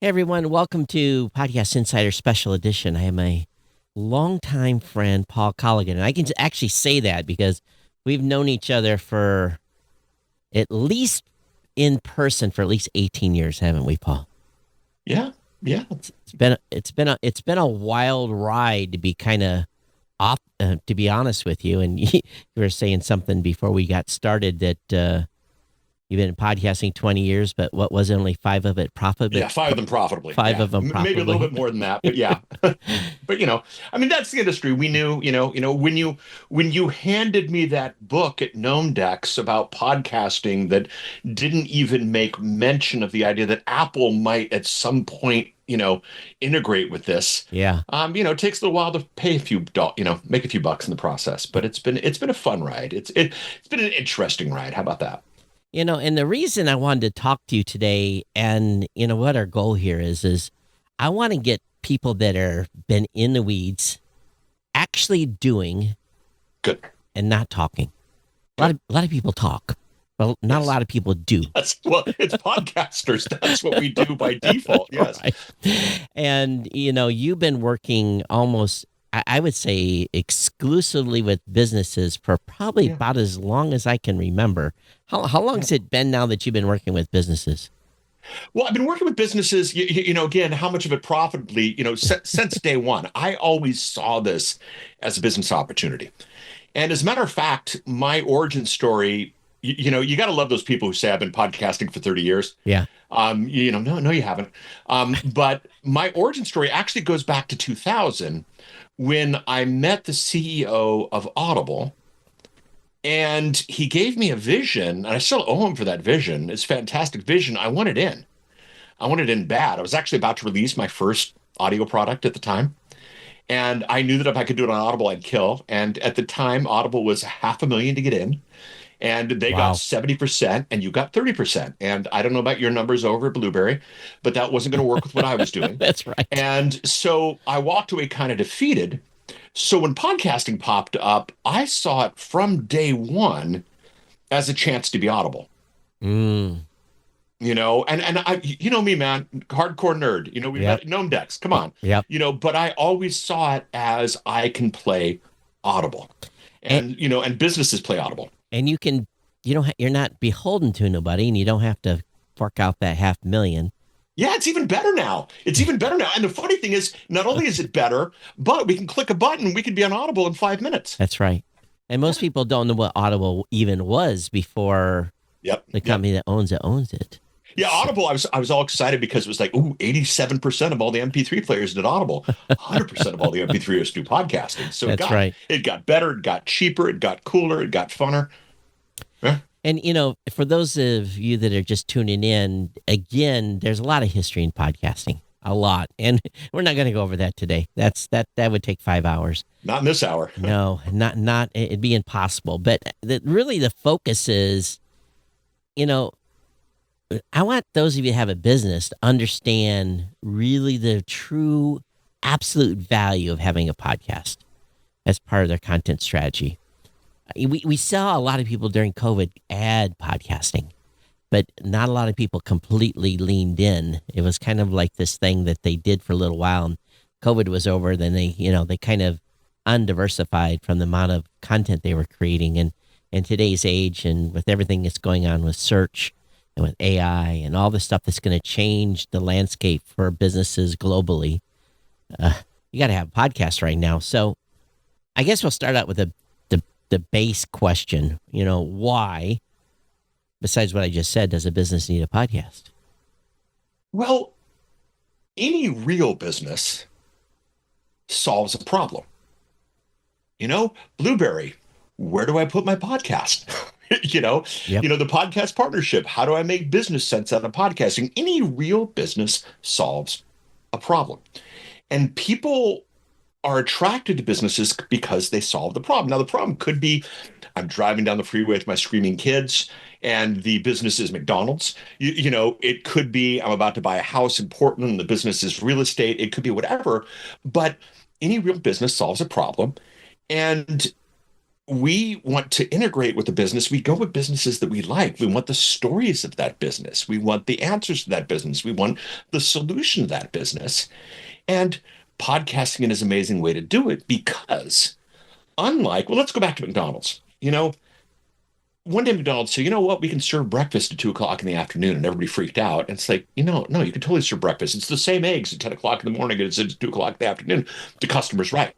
Hey everyone, welcome to Podcast Insider Special Edition. I have my longtime friend, Paul Colligan, and I can actually say that because we've known each other for at least in person for at least 18 years, haven't we, Paul? Yeah, yeah. It's been a wild ride to be kind of off, to be honest with you. And you were saying something before we got started that you've been podcasting 20 years, but what was it, only five of it profitable? Yeah, five of them profitably. Five of them Maybe a little profitably. bit more than that, but yeah. But I mean, that's the industry. We knew, when you handed me that book at Gnome Decks about podcasting that didn't even make mention of the idea that Apple might at some point, integrate with this. Yeah. It takes a little while to pay make a few bucks in the process, but it's been a fun ride. It's been an interesting ride. How about that? And the reason I wanted to talk to you today, and what our goal here is I want to get people that are been in the weeds actually doing Good. and not talking. A lot of people talk, but not a lot of people do. It's podcasters. That's what we do by default. Yes. Right. And you've been working almost, I would say, exclusively with businesses for probably about as long as I can remember. How long has it been now that you've been working with businesses? Well, I've been working with businesses, again, how much of it profitably, since day one. I always saw this as a business opportunity. And as a matter of fact, my origin story, you got to love those people who say I've been podcasting for 30 years. Yeah. No, you haven't. But my origin story actually goes back to 2000 when I met the CEO of Audible. And he gave me a vision, and I still owe him for that vision. It's a fantastic vision. I wanted in. I wanted in bad. I was actually about to release my first audio product at the time. And I knew that if I could do it on Audible, I'd kill. And at the time, Audible was $500,000 to get in. And they got 70%, and you got 30%. And I don't know about your numbers over at Blubrry, but that wasn't going to work with what I was doing. That's right. And so I walked away kind of defeated. So when podcasting popped up, I saw it from day one as a chance to be audible. Mm. And I, me, man, hardcore nerd. We've got Gnome Decks. Come on. Yep. But I always saw it as I can play audible, and businesses play audible. And you're not beholden to nobody, and you don't have to fork out that $500,000. Yeah, it's even better now. And the funny thing is, not only is it better, but we can click a button. We can be on Audible in 5 minutes. That's right. And most people don't know what Audible even was before the company that owns it. Yeah, Audible, I was all excited because it was like, 87% of all the MP3 players did Audible. 100% of all the MP3 players do podcasting. So it got better, it got cheaper, it got cooler, it got funner. Yeah. And, for those of you that are just tuning in, again, there's a lot of history in podcasting, a lot. And we're not going to go over that today. That would take 5 hours. Not in this hour. No, not, it'd be impossible. But really the focus is, I want those of you who have a business to understand really the true, absolute value of having a podcast as part of their content strategy. We saw a lot of people during COVID add podcasting, but not a lot of people completely leaned in. It was kind of like this thing that they did for a little while, and COVID was over. Then they kind of undiversified from the amount of content they were creating. And in today's age, and with everything that's going on with search and with AI and all the stuff that's going to change the landscape for businesses globally, you got to have podcasts right now. So I guess we'll start out with the base question, why, besides what I just said, does a business need a podcast? Well, any real business solves a problem. Blubrry, where do I put my podcast? The podcast partnership. How do I make business sense out of podcasting? Any real business solves a problem. And people are attracted to businesses because they solve the problem. Now, the problem could be I'm driving down the freeway with my screaming kids and the business is McDonald's. It could be I'm about to buy a house in Portland. The business is real estate. It could be whatever. But any real business solves a problem. And we want to integrate with the business. We go with businesses that we like. We want the stories of that business. We want the answers to that business. We want the solution to that business. And podcasting is an amazing way to do it because unlike, well, let's go back to McDonald's. One day McDonald's said, you know what, we can serve breakfast at 2:00 in the afternoon, and everybody freaked out. And it's like, no, you can totally serve breakfast. It's the same eggs at 10:00 in the morning as it's at 2:00 in the afternoon. The customer's right.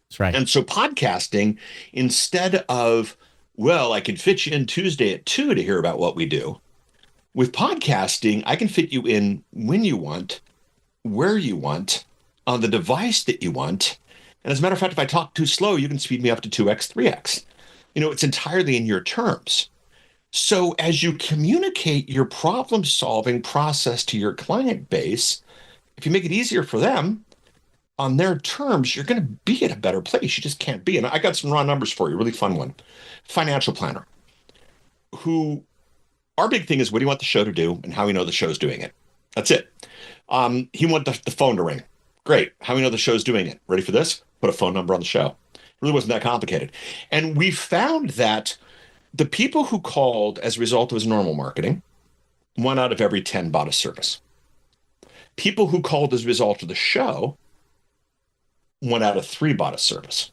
That's right. And so podcasting, instead of, well, I can fit you in Tuesday at 2 to hear about what we do. With podcasting, I can fit you in when you want, where you want, on the device that you want. And as a matter of fact, if I talk too slow, you can speed me up to 2x, 3x. It's entirely in your terms. So as you communicate your problem-solving process to your client base, if you make it easier for them on their terms, you're going to be at a better place. You just can't be. And I got some raw numbers for you, really fun one. Financial planner, who our big thing is, what do you want the show to do and how we know the show's doing it? That's it. He wanted the phone to ring. Great. How we know the show's doing it? Ready for this? Put a phone number on the show. Really wasn't that complicated. And we found that the people who called as a result of his normal marketing, 1 out of every 10 bought a service. People who called as a result of the show, 1 out of 3 bought a service.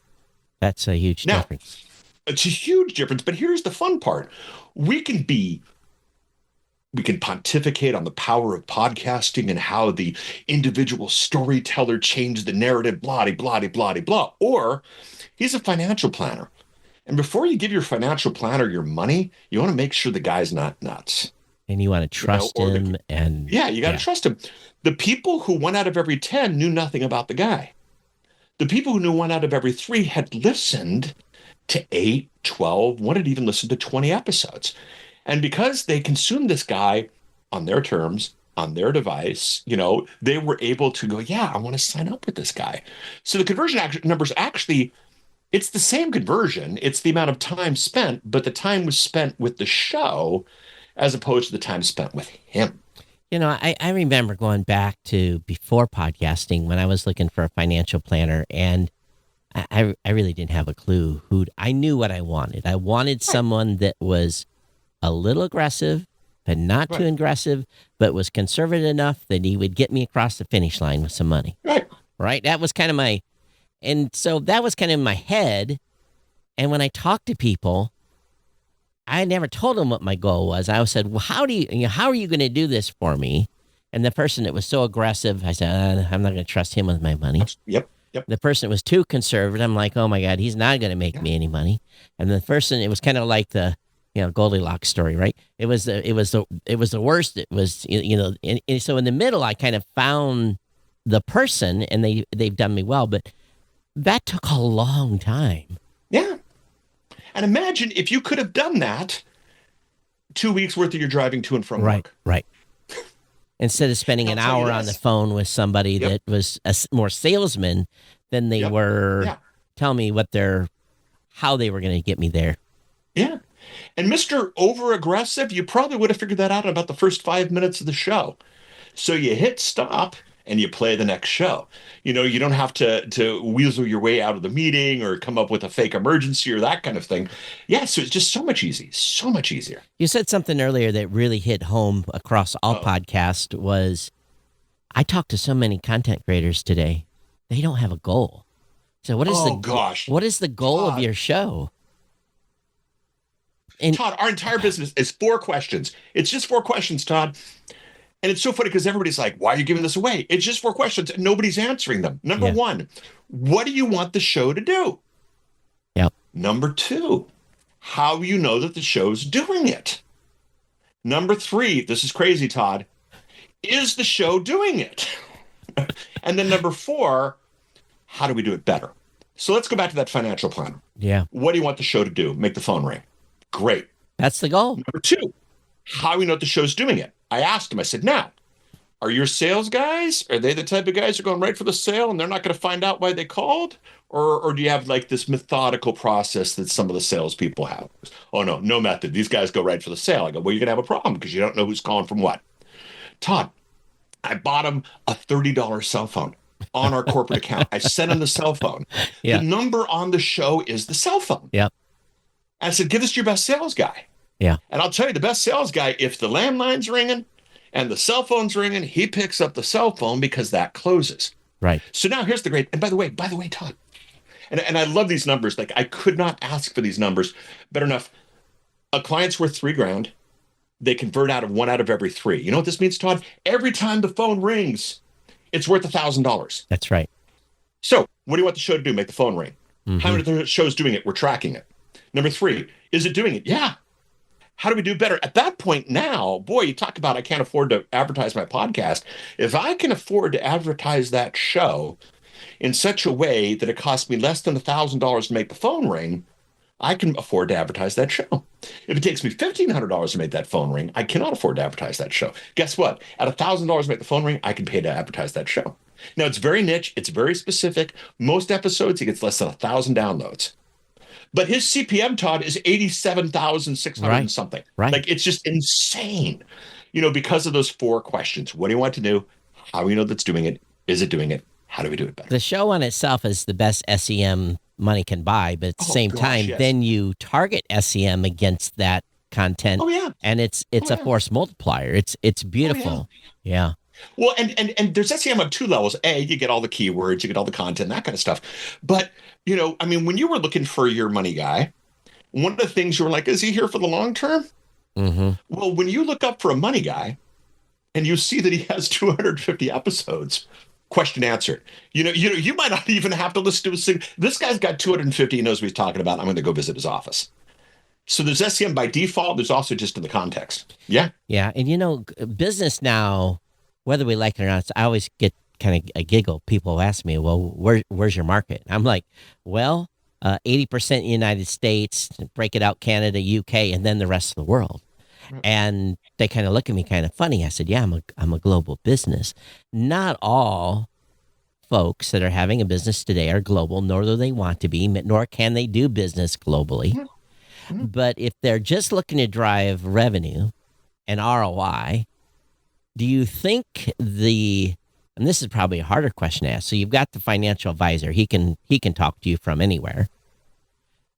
That's a huge difference. It's a huge difference, but here's the fun part. We can pontificate on the power of podcasting and how the individual storyteller changed the narrative, blah, blah, blah, blah, blah. Or he's a financial planner. And before you give your financial planner your money, you want to make sure the guy's not nuts. And you want to trust him. You got to trust him. The people who 1 out of every 10 knew nothing about the guy. The people who knew 1 out of every 3 had listened to 8, 12, one had even listened to 20 episodes. And because they consumed this guy on their terms, on their device, they were able to go, yeah, I want to sign up with this guy. So the conversion numbers actually, it's the same conversion. It's the amount of time spent, but the time was spent with the show as opposed to the time spent with him. I remember going back to before podcasting when I was looking for a financial planner, and I really didn't have a clue I knew what I wanted. I wanted someone that was a little aggressive, but not too aggressive, but was conservative enough that he would get me across the finish line with some money. Right? That was kind of that was kind of in my head. And when I talked to people, I never told them what my goal was. I said, well, how are you going to do this for me? And the person that was so aggressive, I said, I'm not going to trust him with my money. Yep. The person that was too conservative, I'm like, oh my God, he's not going to make me any money. And the person, it was kind of like the Goldilocks story, right? It was the worst. It was, and so in the middle, I kind of found the person, and they've done me well, but that took a long time. Yeah. And imagine if you could have done that 2 weeks worth of your driving to and from work. Right. Instead of spending an hour on the phone with somebody that was more salesman than they were telling me how they were going to get me there. Yeah. And Mr. Over-Aggressive, you probably would have figured that out in about the first 5 minutes of the show. So you hit stop and you play the next show. You don't have to weasel your way out of the meeting or come up with a fake emergency or that kind of thing. Yeah, so it's just so much easier. You said something earlier that really hit home across all podcasts was, I talked to so many content creators today. They don't have a goal. So what is the goal of your show? And Todd, our entire business is 4 questions. It's just 4 questions, Todd. And it's so funny because everybody's like, why are you giving this away? It's just 4 questions and nobody's answering them. Number 1, what do you want the show to do? Yep. Number 2, how you know that the show's doing it? Number 3, this is crazy, Todd, is the show doing it? And then number 4, how do we do it better? So let's go back to that financial planner. Yeah. What do you want the show to do? Make the phone ring. Great. That's the goal. Number 2, how do we know the show's doing it? I asked him, I said, now, are your sales guys, are they the type of guys who are going right for the sale and they're not going to find out why they called? Or do you have like this methodical process that some of the salespeople have? Oh, no method. These guys go right for the sale. I go, well, you're going to have a problem because you don't know who's calling from what. Todd, I bought him a $30 cell phone on our corporate account. I sent him the cell phone. Yeah. The number on the show is the cell phone. Yep. I said, give us your best sales guy. Yeah. And I'll tell you, the best sales guy, if the landline's ringing and the cell phone's ringing, he picks up the cell phone because that closes. Right. So now here's the great, and by the way, Todd, and I love these numbers. Like, I could not ask for these numbers better enough. A client's worth $3,000. They convert out of one out of every three. You know what this means, Todd? Every time the phone rings, it's worth $1,000. That's right. So what do you want the show to do? Make the phone ring. How many shows doing it? We're tracking it. Number 3, is it doing it? Yeah. How do we do better? At that point now, boy, you talk about I can't afford to advertise my podcast. If I can afford to advertise that show in such a way that it costs me less than $1,000 to make the phone ring, I can afford to advertise that show. If it takes me $1,500 to make that phone ring, I cannot afford to advertise that show. Guess what? At $1,000 to make the phone ring, I can pay to advertise that show. Now, it's very niche. It's very specific. Most episodes, he gets less than 1,000 downloads. But his CPM, Todd, is 87,600 and something. Right. Like, it's just insane, because of those 4 questions. What do you want to do? How do you know that's doing it? Is it doing it? How do we do it better? The show on itself is the best SEM money can buy, but at the same time, yes. then you target SEM against that content. Oh, yeah. And it's a force multiplier. It's beautiful. Yeah. Well, and there's SEM on 2 levels. A, you get all the keywords, you get all the content, that kind of stuff. But, when you were looking for your money guy, one of the things you were like, is he here for the long term? Mm-hmm. Well, when you look up for a money guy and you see that he has 250 episodes, question answered. You might not even have to listen to a single. This guy's got 250. He knows what he's talking about. I'm going to go visit his office. So there's SEM by default. There's also just in the context. Yeah. Yeah. And business now, whether we like it or not, I always get kind of a giggle. People ask me, well, where's your market? I'm like, well, 80% United States, break it out, Canada, UK, and then the rest of the world. And they kind of look at me kind of funny. I said, yeah, I'm a global business. Not all folks that are having a business today are global, nor do they want to be, nor can they do business globally. Mm-hmm. But if they're just looking to drive revenue and ROI, do you think and this is probably a harder question to ask. So you've got the financial advisor. He can talk to you from anywhere.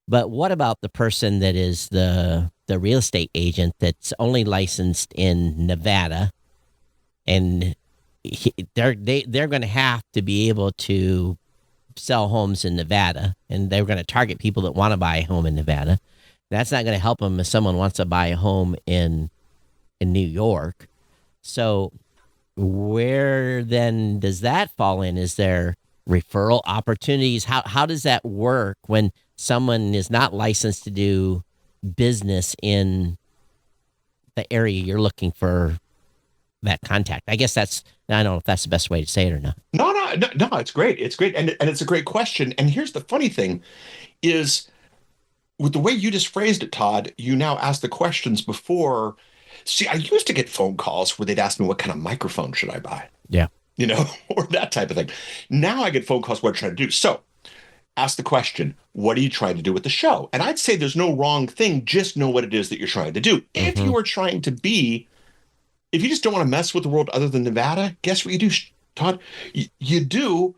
But what about the person that is the real estate agent that's only licensed in Nevada, and they're going to have to be able to sell homes in Nevada, and they're going to target people that want to buy a home in Nevada. That's not going to help them if someone wants to buy a home in New York. So where then does that fall in? Is there referral opportunities? How does that work when someone is not licensed to do business in the area you're looking for that contact? I guess I don't know if that's the best way to say it or not. No, it's great. It's great. And it's a great question. And here's the funny thing is, with the way you just phrased it, Todd, you now ask the questions before. See, I used to get phone calls where they'd ask me, what kind of microphone should I buy? Yeah. Or that type of thing. Now I get phone calls, what I'm trying to do. So ask the question, what are you trying to do with the show? And I'd say there's no wrong thing. Just know what it is that you're trying to do. Mm-hmm. If you are trying to if you just don't want to mess with the world other than Nevada, guess what you do, Todd? You do,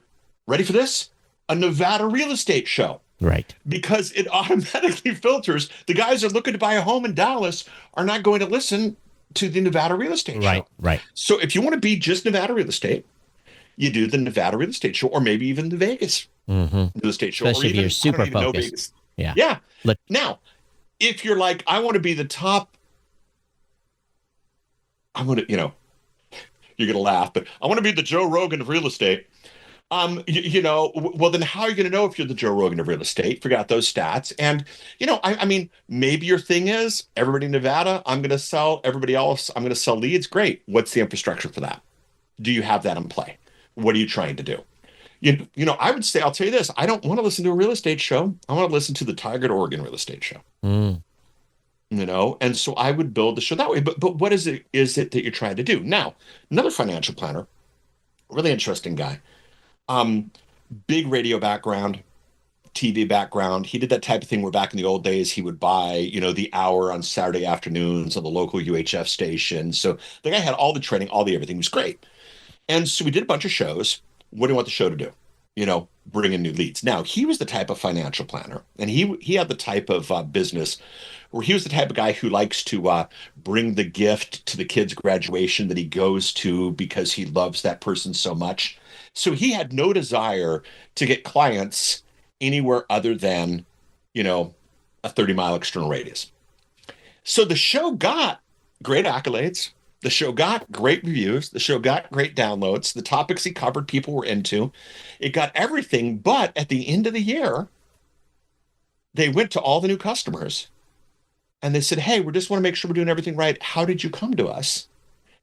ready for this? A Nevada real estate show. Right. Because it automatically filters. The guys that are looking to buy a home in Dallas are not going to listen to the Nevada real estate show. Right. So if you want to be just Nevada real estate, you do the Nevada real estate show, or maybe even the Vegas real estate show. Especially or even, if you're super focused. Yeah. Now, if you're like, I want to be the top, I want to, you're going to laugh, but I want to be the Joe Rogan of real estate. Well, then how are you going to know if you're the Joe Rogan of real estate? Forgot those stats. And, I mean, maybe your thing is everybody in Nevada, I'm going to sell everybody else. I'm going to sell leads. Great. What's the infrastructure for that? Do you have that in play? What are you trying to do? I would say, I'll tell you this. I don't want to listen to a real estate show. I want to listen to the Tigard, Oregon real estate show. And so I would build the show that way. But what is it that you're trying to do? Now, another financial planner, really interesting guy. Big radio background, TV background. He did that type of thing where back in the old days, he would buy, the hour on Saturday afternoons on the local UHF station. So the guy had all the training, all the everything. It was great. And so we did a bunch of shows. What do you want the show to do? bring in new leads. Now, he was the type of financial planner, and he had the type of business where he was the type of guy who likes to bring the gift to the kid's graduation that he goes to because he loves that person so much. So he had no desire to get clients anywhere other than, a 30-mile external radius. So the show got great accolades. The show got great reviews. The show got great downloads. The topics he covered, people were into. It got everything. But at the end of the year, they went to all the new customers and they said, hey, we just want to make sure we're doing everything right. How did you come to us?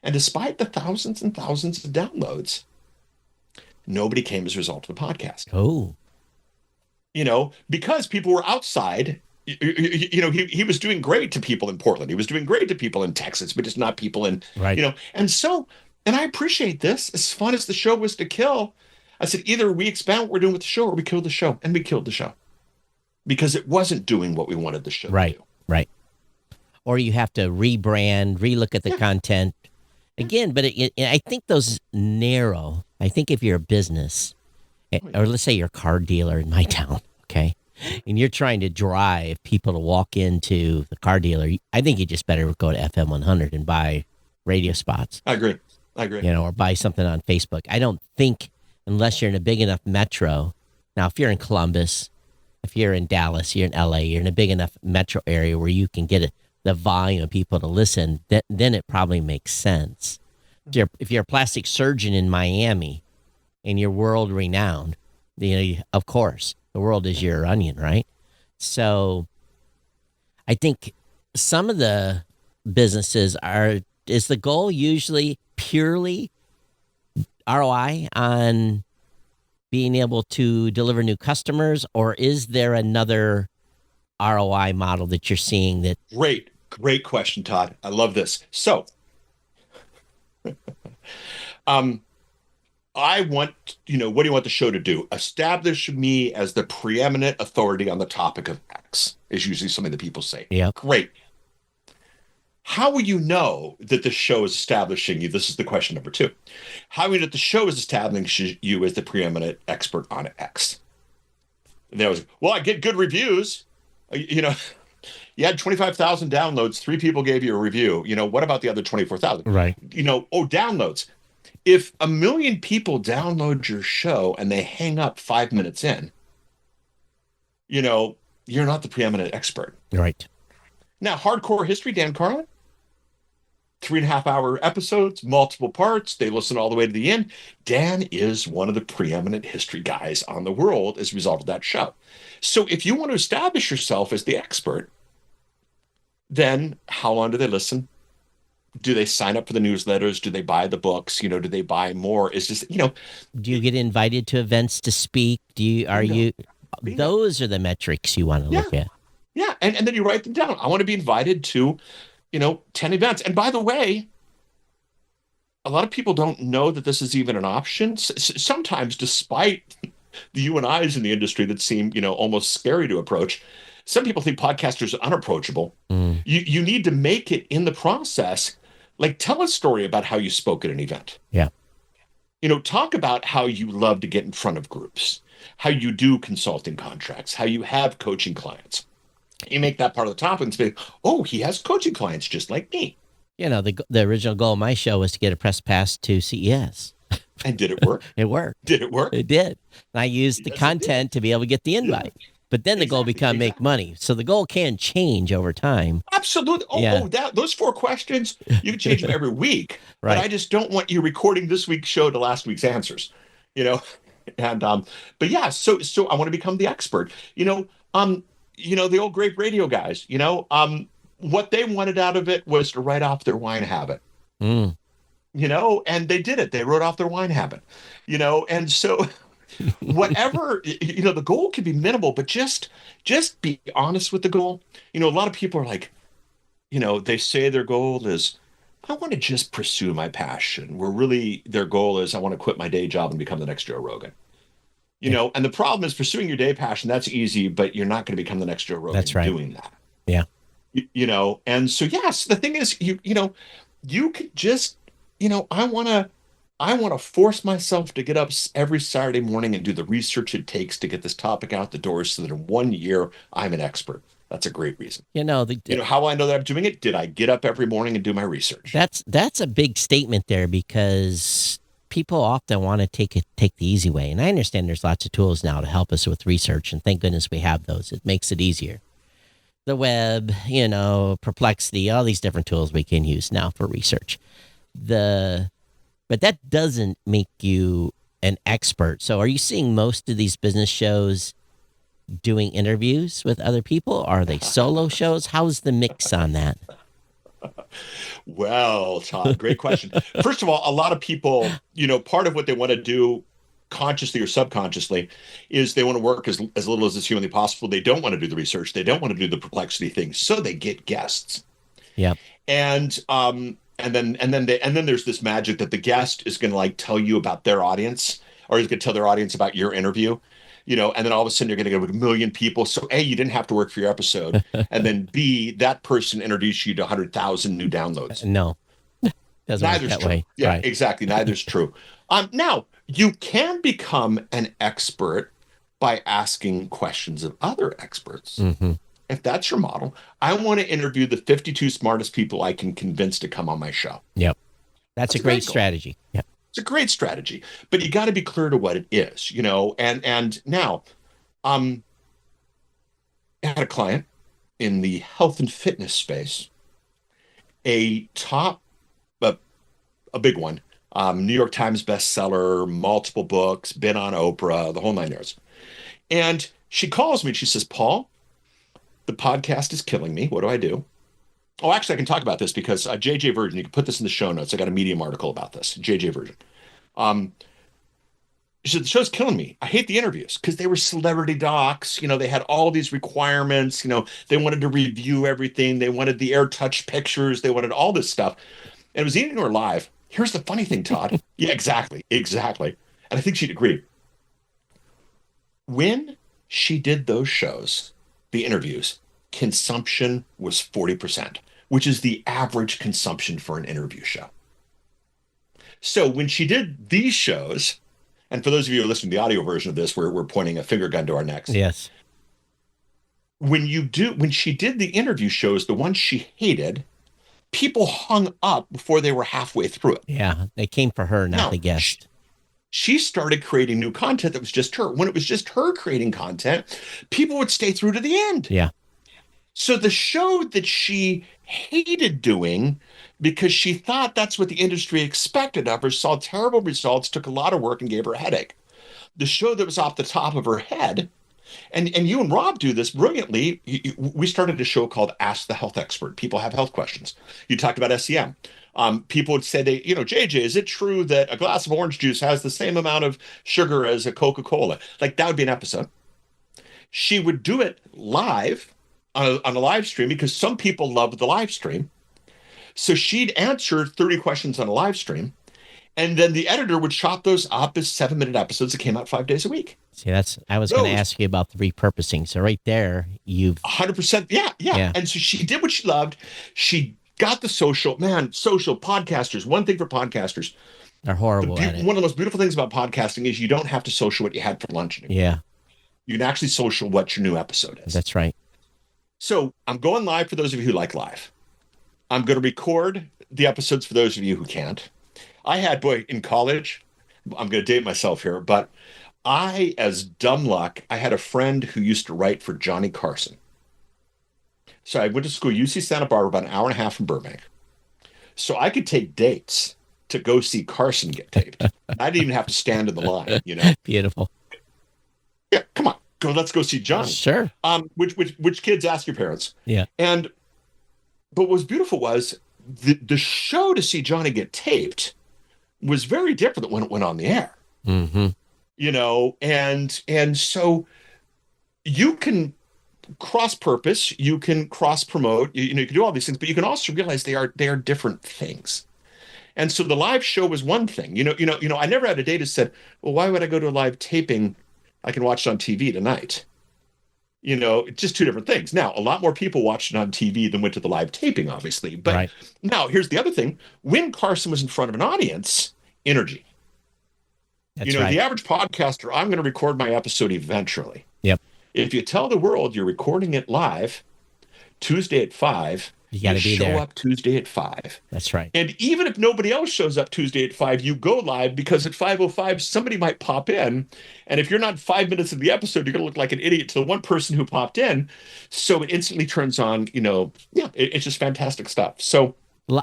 And despite the thousands and thousands of downloads, nobody came as a result of the podcast. Oh. Because people were outside. He was doing great to people in Portland. He was doing great to people in Texas, but just not people in, right. And I appreciate this. As fun as the show was to kill, I said, either we expand what we're doing with the show or we kill the show. And we killed the show because it wasn't doing what we wanted the show to do. Right. Or you have to rebrand, relook at the content again. But I think those narrow. I think if you're a business, or let's say you're a car dealer in my town, okay? And you're trying to drive people to walk into the car dealer, I think you just better go to FM 100 and buy radio spots. I agree. Or buy something on Facebook. I don't think, unless you're in a big enough metro. Now, if you're in Columbus, if you're in Dallas, you're in LA, you're in a big enough metro area where you can get the volume of people to listen, then it probably makes sense. If you're a plastic surgeon in Miami and you're world renowned, of course. The world is your onion, right? So I think some of the businesses is the goal usually purely ROI on being able to deliver new customers, or is there another ROI model that you're seeing that? Great question, Todd. I love this. So, I want, what do you want the show to do? Establish me as the preeminent authority on the topic of X, is usually something that people say. Yeah. Great. How will you know that the show is establishing you? This is the question number 2. How will you know that the show is establishing you as the preeminent expert on X? And there was, I get good reviews. You had 25,000 downloads. 3 people gave you a review. What about the other 24,000? Right. Downloads. If 1 million people download your show and they hang up 5 minutes in, you're not the preeminent expert. Right. Now, Hardcore History, Dan Carlin, 3.5-hour episodes, multiple parts. They listen all the way to the end. Dan is one of the preeminent history guys on the world as a result of that show. So if you want to establish yourself as the expert, then how long do they listen? Do they sign up for the newsletters? Do they buy the books? Do they buy more? Is just, Do you get invited to events to speak? Those are the metrics you want to look at. Yeah. And then you write them down. I want to be invited to, 10 events. And by the way, a lot of people don't know that this is even an option. Sometimes, despite the you and I's in the industry that seem, almost scary to approach, some people think podcasters are unapproachable. You need to make it in the process. Like, tell a story about how you spoke at an event. Yeah. Talk about how you love to get in front of groups, how you do consulting contracts, how you have coaching clients. You make that part of the topic and say, oh, he has coaching clients just like me. The original goal of my show was to get a press pass to CES. And did it work? It worked. Did it work? It did. And I used the content to be able to get the invite. Yeah. But then the goal become make money. So the goal can change over time. Absolutely. Those 4 questions, you can change them every week. Right. But I just don't want you recording this week's show to last week's answers. And but yeah, so I want to become the expert. The old great radio guys, what they wanted out of it was to write off their wine habit. And they did it. They wrote off their wine habit. And so whatever, the goal can be minimal, but just be honest with the goal. A lot of people are like, they say their goal is, I want to just pursue my passion, where really their goal is, I want to quit my day job and become the next Joe Rogan. And the problem is pursuing your day passion, that's easy, but you're not going to become the next Joe Rogan. That's right. Doing that. Yeah. And so, yes, the thing is, you could just, I want I want to force myself to get up every Saturday morning and do the research it takes to get this topic out the door so that in 1 year, I'm an expert. That's a great reason. You know, How I know that I'm doing it? Did I get up every morning and do my research? that's a big statement there, because people often want to take the easy way. And I understand there's lots of tools now to help us with research, and thank goodness we have those. It makes it easier. The web, Perplexity, all these different tools we can use now for research. But that doesn't make you an expert. So are you seeing most of these business shows doing interviews with other people? Are they solo shows? How's the mix on that? Well, Todd, great question. First of all, a lot of people, part of what they want to do consciously or subconsciously is they want to work as little as is humanly possible. They don't want to do the research. They don't want to do the perplexity thing. So they get guests. Yeah. And then there's this magic that the guest is going to tell you about their audience, or is going to tell their audience about your interview, and then all of a sudden you're going to get a million people. So A, you didn't have to work for your episode. And then B, that person introduced you to 100,000 new downloads. No, doesn't work that way. Yeah, right. Exactly. Neither's true. Now, you can become an expert by asking questions of other experts. Mm-hmm. If that's your model, I want to interview the 52 smartest people I can convince to come on my show. Yep. That's a great strategy. Yep. It's a great strategy, but you got to be clear to what it is, and now, I had a client in the health and fitness space, a big one, New York Times bestseller, multiple books, been on Oprah, the whole nine yards. And she calls me and she says, Paul, the podcast is killing me. What do I do? Oh, actually, I can talk about this because JJ Virgin, you can put this in the show notes. I got a Medium article about this. JJ Virgin. She said, the show's killing me. I hate the interviews because they were celebrity docs. They had all these requirements. They wanted to review everything. They wanted the air touch pictures. They wanted all this stuff. And it was eating her alive. Here's the funny thing, Todd. Yeah, exactly. And I think she'd agree. When she did those shows, the interviews, consumption was 40%, which is the average consumption for an interview show. So when she did these shows, and for those of you who are listening to the audio version of this, we're pointing a finger gun to our necks. Yes. When she did the interview shows, the ones she hated, people hung up before they were halfway through it. Yeah, they came for her, not the guest. She started creating new content that was just her. When it was just her creating content, people would stay through to the end. Yeah. So the show that she hated doing because she thought that's what the industry expected of her, saw terrible results, took a lot of work, and gave her a headache. The show that was off the top of her head, and you and Rob do this brilliantly. We started a show called Ask the Health Expert. People have health questions. You talked about SEM. People would say, JJ, is it true that a glass of orange juice has the same amount of sugar as a Coca-Cola? That would be an episode. She would do it live on a live stream because some people love the live stream. So she'd answer 30 questions on a live stream, and then the editor would chop those up as 7-minute episodes that came out 5 days a week. See, I was going to ask you about the repurposing. So right there, you've 100%. Yeah. And so she did what she loved. She got the social podcasters. One thing for podcasters, are horrible at it. One of the most beautiful things about podcasting is you don't have to social what you had for lunch anymore. Yeah. You can actually social what your new episode is. That's right. So I'm going live for those of you who like live. I'm going to record the episodes for those of you who can't. I had, in college, I'm going to date myself here, but as dumb luck, I had a friend who used to write for Johnny Carson. So I went to school, UC Santa Barbara, about an hour and a half from Burbank. So I could take dates to go see Carson get taped. I didn't even have to stand in the line, Beautiful. Yeah, come on. Let's go see Johnny. Sure. Which kids ask your parents? Yeah. But what was beautiful was the show to see Johnny get taped was very different when it went on the air. Mm-hmm. And so you can cross-purpose, you can cross-promote, you can do all these things, but you can also realize they are different things. And so the live show was one thing. I never had a date that said, well, why would I go to a live taping? I can watch it on TV tonight. Just two different things. Now, a lot more people watched it on TV than went to the live taping, obviously. But Now, here's the other thing. When Carson was in front of an audience, energy. That's right. The average podcaster, I'm going to record my episode eventually. Yep. If you tell the world you're recording it live Tuesday at 5, You got to be there. Show up Tuesday at 5. That's right. And even if nobody else shows up Tuesday at 5, you go live because at 5:05 somebody might pop in. And if you're not 5 minutes of the episode, you're going to look like an idiot to the one person who popped in. So it instantly turns on, it's just fantastic stuff. So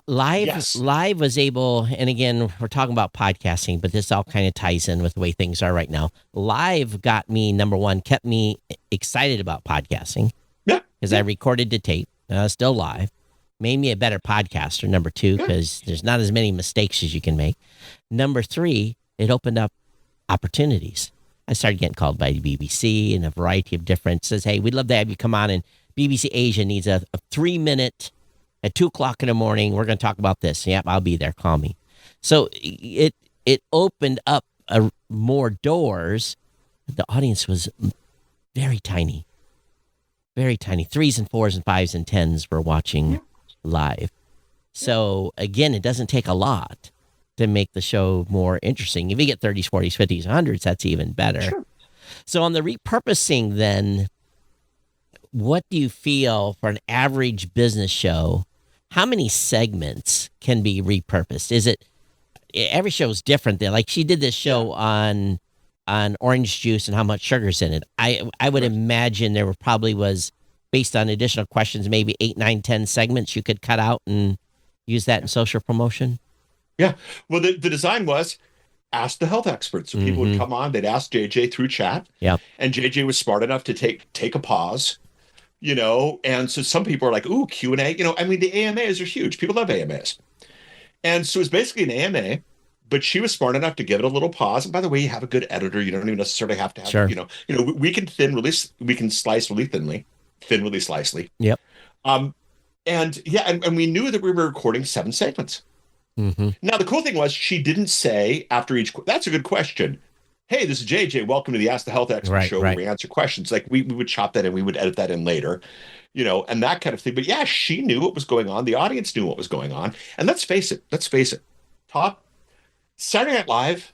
Live, yes. Live was able, and again, we're talking about podcasting, but this all kind of ties in with the way things are right now. Live got me, number one, kept me excited about podcasting. Yeah. Because I recorded to tape, still live. Made me a better podcaster, number two, because there's not as many mistakes as you can make. Number three, it opened up opportunities. I started getting called by the BBC and a variety of different, says, hey, we'd love to have you come on, and BBC Asia needs a 3-minute at 2:00 in the morning. We're going to talk about this. Yep, I'll be there. Call me. So it opened up more doors. The audience was very tiny, very tiny. 3s and 4s and 5s and 10s were watching live. So again, it doesn't take a lot to make the show more interesting. If you get 30s, 40s, 50s, 100s, that's even better. Sure. So on the repurposing then, what do you feel for an average business show? How many segments can be repurposed? Is it every show is different? There, like she did this show on orange juice and how much sugar's in it. I would imagine there probably was, based on additional questions, maybe 8, 9, 10 segments you could cut out and use that in social promotion. Yeah. Well, the design was ask the health experts. So people would come on, they'd ask JJ through chat. Yeah. And JJ was smart enough to take a pause. And so some people are like, ooh, Q&A. The AMAs are huge. People love AMAs. And so it's basically an AMA, but she was smart enough to give it a little pause. And by the way, you have a good editor. You don't even necessarily have to have, Sure. We can we can slice really thinly, thin really slicely. Yep. And we knew that we were recording 7 segments. Mm-hmm. Now, the cool thing was she didn't say after each, that's a good question. Hey, this is JJ. Welcome to the Ask the Health Expert show where we answer questions. Like we would chop that in, we would edit that in later, and that kind of thing. But yeah, she knew what was going on. The audience knew what was going on. And let's face it. Saturday Night Live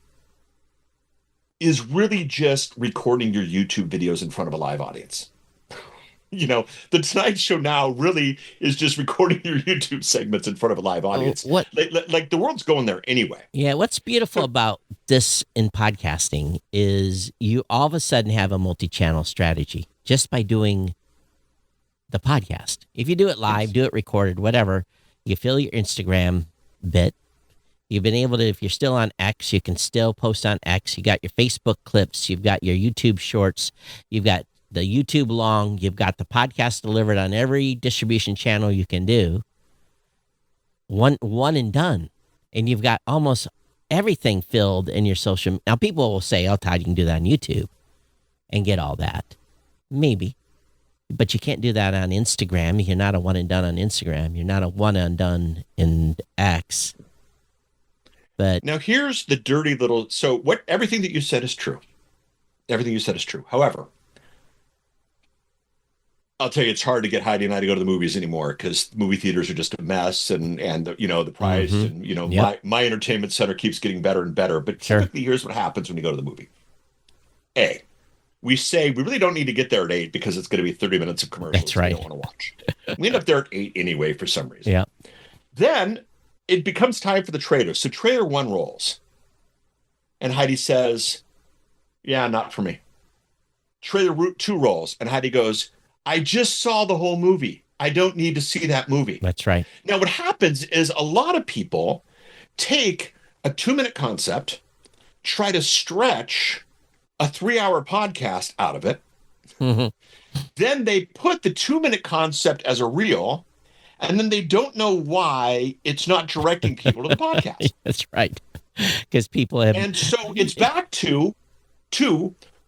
is really just recording your YouTube videos in front of a live audience. The Tonight Show now really is just recording your YouTube segments in front of a live audience. Like the world's going there anyway. Yeah, what's beautiful about this in podcasting is you all of a sudden have a multi-channel strategy just by doing the podcast. If you do it live, do it recorded, whatever, you fill your Instagram bit. You've been able to, if you're still on X, you can still post on X. You got your Facebook clips. You've got your YouTube shorts. You've got the YouTube long, you've got the podcast delivered on every distribution channel you can do. One and done. And you've got almost everything filled in your social. Now, people will say, oh, Todd, you can do that on YouTube and get all that. Maybe. But you can't do that on Instagram. You're not a one and done on Instagram. You're not a one and done in X. But now here's the dirty little, everything that you said is true. Everything you said is true. However, I'll tell you, it's hard to get Heidi and I to go to the movies anymore because movie theaters are just a mess, and the price, and my entertainment center keeps getting better and better. But typically, here's what happens when you go to the movie. We say we really don't need to get there at 8 because it's going to be 30 minutes of commercials. That's right. We don't want to watch. We end up there at 8 anyway for some reason. Yeah. Then it becomes time for the trailer. So trailer 1 rolls, and Heidi says, "Yeah, not for me." Trailer 2 rolls, and Heidi goes, I just saw the whole movie. I don't need to see that movie. That's right. Now, what happens is a lot of people take a 2-minute concept, try to stretch a 3-hour podcast out of it. Mm-hmm. Then they put the 2-minute concept as a reel, and then they don't know why it's not directing people to the podcast. That's right. Because people have... And so it's back to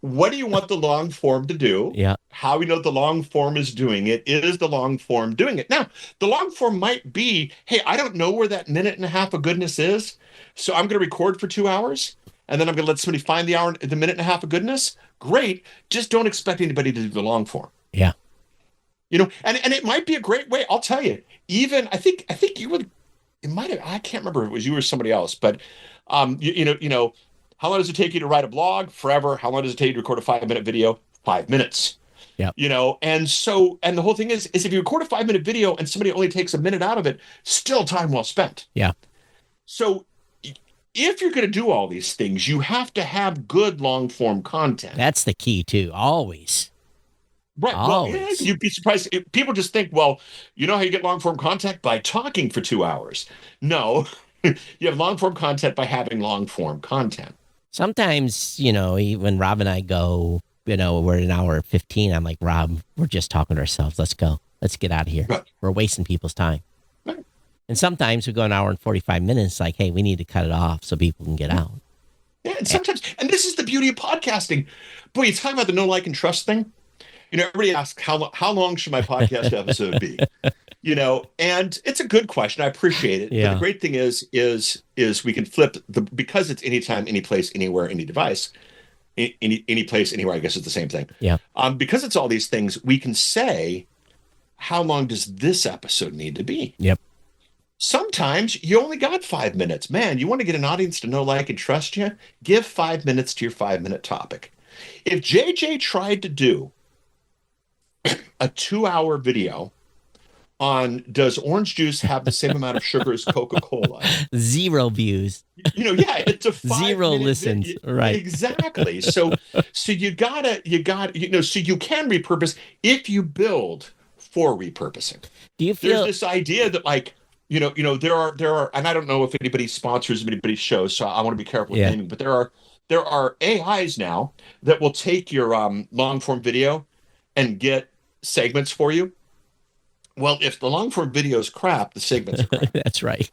what do you want the long form to do? Yeah. How we know the long form is doing it? Is the long form doing it? Now, the long form might be, hey, I don't know where that minute and a half of goodness is, so I'm going to record for 2 hours, and then I'm going to let somebody find the minute and a half of goodness. Great. Just don't expect anybody to do the long form. Yeah. And it might be a great way. I'll tell you. Even I think you would. It might have. I can't remember if it was you or somebody else, but how How long does it take you to write a blog? Forever. How long does it take you to record a 5-minute video? 5 minutes. Yeah. And the whole thing is if you record a 5-minute video and somebody only takes a minute out of it, still time well spent. Yeah. So if you're going to do all these things, you have to have good long form content. That's the key too. Always. Right. Always. Well, you'd be surprised. People just think, well, you know how you get long form content? By talking for 2 hours. No, you have long form content by having long form content. Sometimes, when Rob and I go, we're an hour 15. I'm like, Rob, we're just talking to ourselves. Let's go. Let's get out of here. Right. We're wasting people's time. Right. And sometimes we go an hour and 45 minutes, like, hey, we need to cut it off so people can get out. Yeah, and sometimes, and this is the beauty of podcasting. Boy, you talk about the know, like, and trust thing. Everybody asks, how long should my podcast episode be? And it's a good question. I appreciate it. Yeah. But the great thing is we can flip because it's anytime, any place, anywhere, any device, any place, anywhere, I guess it's the same thing. Yeah. Because it's all these things, we can say, how long does this episode need to be? Yep. Sometimes you only got 5 minutes. Man, you want to get an audience to know, like, and trust you? Give 5 minutes to your 5-minute topic. If JJ tried to do a 2-hour video on does orange juice have the same amount of sugar as Coca-Cola? 0 views. It's a 0 listens. Right. Exactly. So you gotta, so you can repurpose if you build for repurposing. Do you feel there's this idea that, like, there are, and I don't know if anybody sponsors anybody's shows, so I want to be careful with naming, but there are AIs now that will take your long form video and get segments for you. Well, if the long form video is crap, the segments are crap. That's right.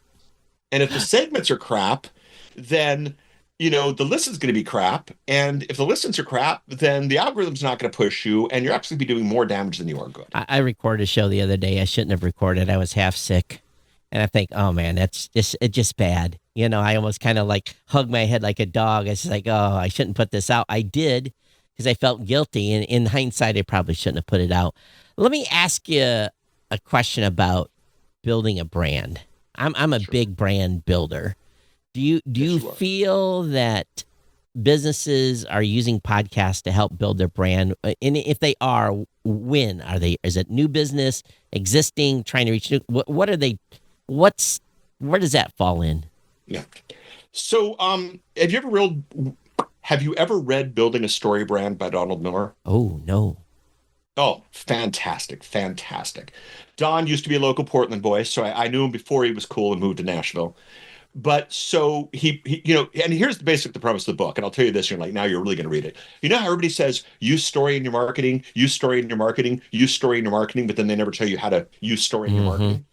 And if the segments are crap, then the listen's going to be crap. And if the listens are crap, then the algorithm's not going to push you, and you're actually be doing more damage than you are good. I recorded a show the other day. I shouldn't have recorded. I was half sick. And I think, oh man, it's just bad. I almost kind of like hugged my head like a dog. I was like, oh, I shouldn't put this out. I did because I felt guilty. And in hindsight, I probably shouldn't have put it out. Let me ask you a question about building a brand. I'm a big brand builder. Do you feel that businesses are using podcasts to help build their brand? And if they are, when are they? Is it new business, existing, trying to reach new? What are they? Where does that fall in? Yeah. So, have you ever read Building a Story Brand by Donald Miller? Oh, no. Oh, fantastic. Don used to be a local Portland boy, so I knew him before he was cool and moved to Nashville. But so he and here's the premise of the book, and I'll tell you this, you're like, now you're really going to read it. You know how everybody says, use story in your marketing, use story in your marketing, use story in your marketing, but then they never tell you how to use story in your marketing?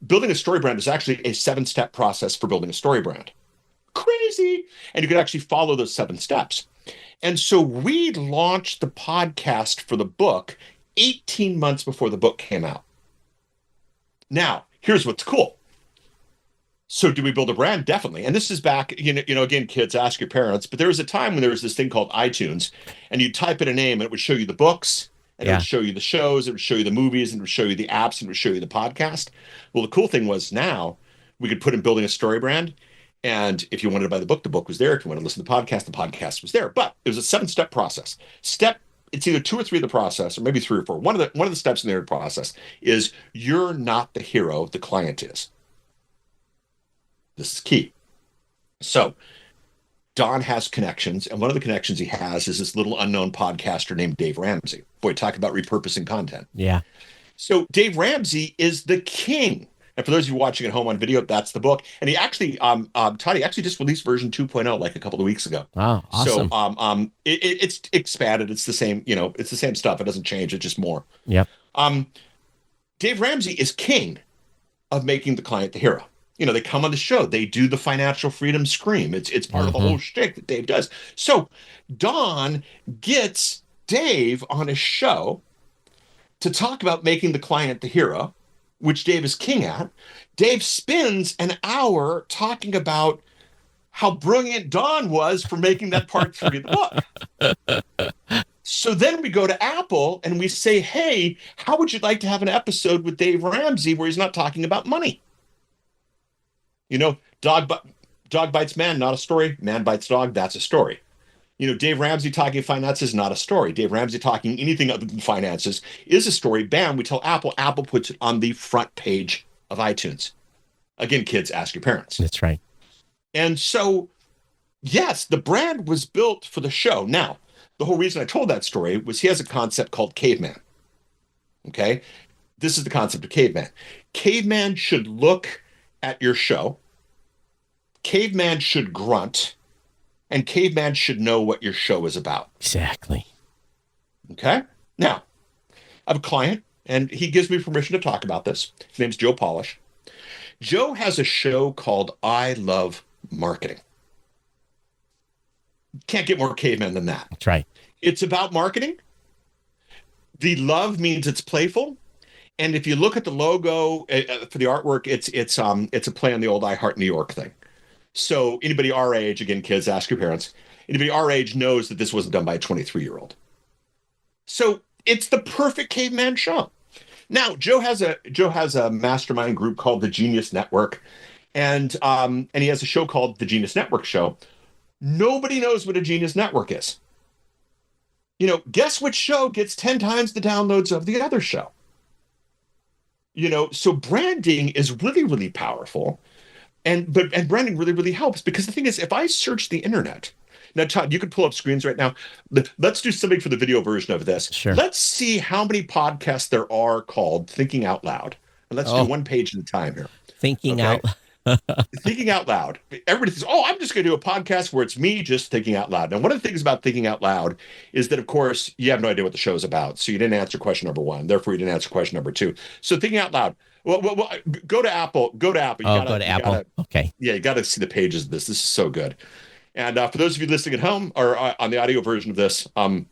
Building a story brand is actually a 7-step process for building a story brand. Crazy. And you can actually follow those 7 steps. And so we launched the podcast for the book 18 months before the book came out. Now, here's what's cool. So do we build a brand? Definitely. And this is back, again, kids, ask your parents. But there was a time when there was this thing called iTunes, and you'd type in a name and it would show you the books, and it would show you the shows, it would show you the movies, and it would show you the apps, and it would show you the podcast. Well, the cool thing was now we could put in Building a Story Brand. And if you wanted to buy the book was there. If you wanted to listen to the podcast was there. But it was a 7-step process. It's either 2 or 3 of the process, or maybe 3 or 4. One of the steps in the process is you're not the hero, the client is. This is key. So Don has connections, and one of the connections he has is this little unknown podcaster named Dave Ramsey. Boy, talk about repurposing content. Yeah. So Dave Ramsey is the king. And for those of you watching at home on video, that's the book. And he actually, Todd, he actually just released version 2.0 like a couple of weeks ago. Wow, awesome. So it's expanded. It's the same, it's the same stuff. It doesn't change. It's just more. Yep. Dave Ramsey is king of making the client the hero. They come on the show. They do the financial freedom scream. It's part of the whole shtick that Dave does. So Don gets Dave on a show to talk about making the client the hero, which Dave is king at. Dave spends an hour talking about how brilliant Don was for making that part 3 of the book. So then we go to Apple and we say, hey, how would you like to have an episode with Dave Ramsey where he's not talking about money? Dog bites man, not a story. Man bites dog, that's a story. Dave Ramsey talking finances, not a story. Dave Ramsey talking anything other than finances is a story. Bam, we tell Apple. Apple puts it on the front page of iTunes. Again, kids, ask your parents. That's right. And so, yes, the brand was built for the show. Now, the whole reason I told that story was he has a concept called caveman. Okay? This is the concept of caveman. Caveman should look at your show. Caveman should grunt. And caveman should know what your show is about. Exactly. Okay? Now, I have a client, and he gives me permission to talk about this. His name's Joe Polish. Joe has a show called I Love Marketing. Can't get more caveman than that. That's right. It's about marketing. The love means it's playful. And if you look at the logo for the artwork, it's a play on the old I Heart New York thing. So anybody our age, again, kids, ask your parents, anybody our age knows that this wasn't done by a 23-year-old. So it's the perfect caveman show. Now, Joe has a mastermind group called the Genius Network, and he has a show called the Genius Network Show. Nobody knows what a Genius Network is. Guess which show gets 10 times the downloads of the other show? So branding is really, really powerful. And branding really, really helps, because the thing is, if I search the internet, now, Todd, you can pull up screens right now. Let's do something for the video version of this. Sure. Let's see how many podcasts there are called Thinking Out Loud. And let's do one page at a time here. Thinking Okay? out. Thinking out loud. Everybody says, I'm just going to do a podcast where it's me just thinking out loud. Now, one of the things about thinking out loud is that, of course, you have no idea what the show is about. So you didn't answer question number 1. Therefore, you didn't answer question number 2. So thinking out loud. Well, go to Apple. Go to Apple. Go to Apple. Okay. Yeah, you got to see the pages of this. This is so good. And for those of you listening at home or on the audio version of this, we'll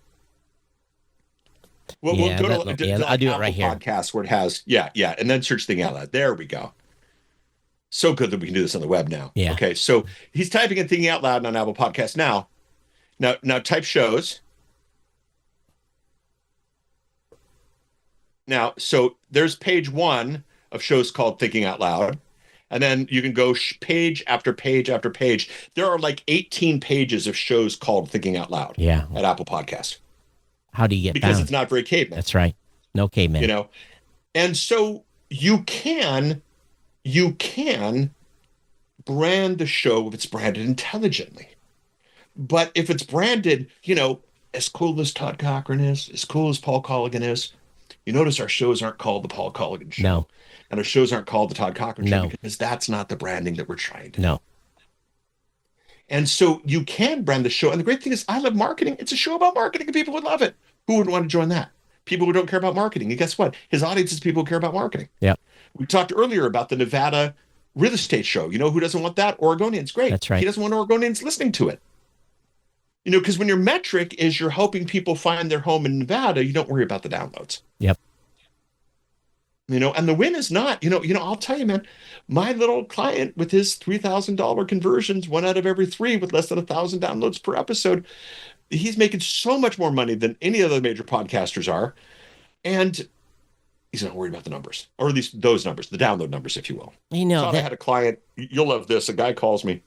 go to I'll do it right here. Podcast where it has, and then search Thinking Out Loud. There we go. So good that we can do this on the web now. Yeah. Okay, so he's typing in Thinking Out Loud on Apple Podcast now. Now type shows. Now, so there's page 1 of shows called Thinking Out Loud. And then you can go page after page after page. There are like 18 pages of shows called Thinking Out Loud at Apple Podcast. How do you get Because found? it's not very caveman. That's right. No caveman. And so you can brand the show if it's branded intelligently. But if it's branded, as cool as Todd Cochran is, as cool as Paul Colligan is, you notice our shows aren't called the Paul Colligan Show. No. And our shows aren't called the Todd Cochran Show, No. because that's not the branding that we're trying to do. No. And so you can brand the show. And the great thing is, I Love Marketing. It's a show about marketing, and people would love it. Who would want to join that? People who don't care about marketing. And guess what? His audience is people who care about marketing. Yeah. We talked earlier about the Nevada real estate show. Who doesn't want that? Oregonians. Great. That's right. He doesn't want Oregonians listening to it. Because when your metric is you're helping people find their home in Nevada, you don't worry about the downloads. Yep. And the win is not, I'll tell you, man, my little client with his $3,000 conversions, 1 out of every 3 with less than 1,000 downloads per episode, he's making so much more money than any other major podcasters are. And he's not worried about the numbers, or at least those numbers, the download numbers, if you will. So I had a client, you'll love this. A guy calls me.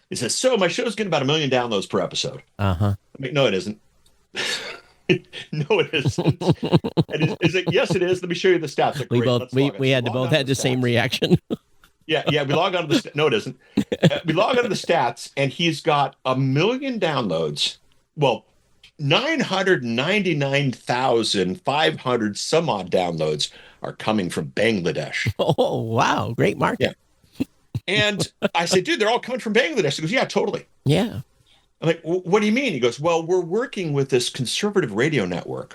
He says, so my show's getting about 1 million downloads per episode. Uh-huh. I mean, no, it isn't. No, it isn't. And he's like, yes, it is. Let me show you the stats. Like, we had to both had the same reaction. Yeah. We log on to the no, it isn't. We log on to the stats, and he's got 1 million downloads. Well, 999,500 some odd downloads are coming from Bangladesh. Oh, wow. Great market. Yeah. And I said, dude, they're all coming from Bangladesh. He goes, yeah, totally. Yeah. I'm like, what do you mean? He goes, well, we're working with this conservative radio network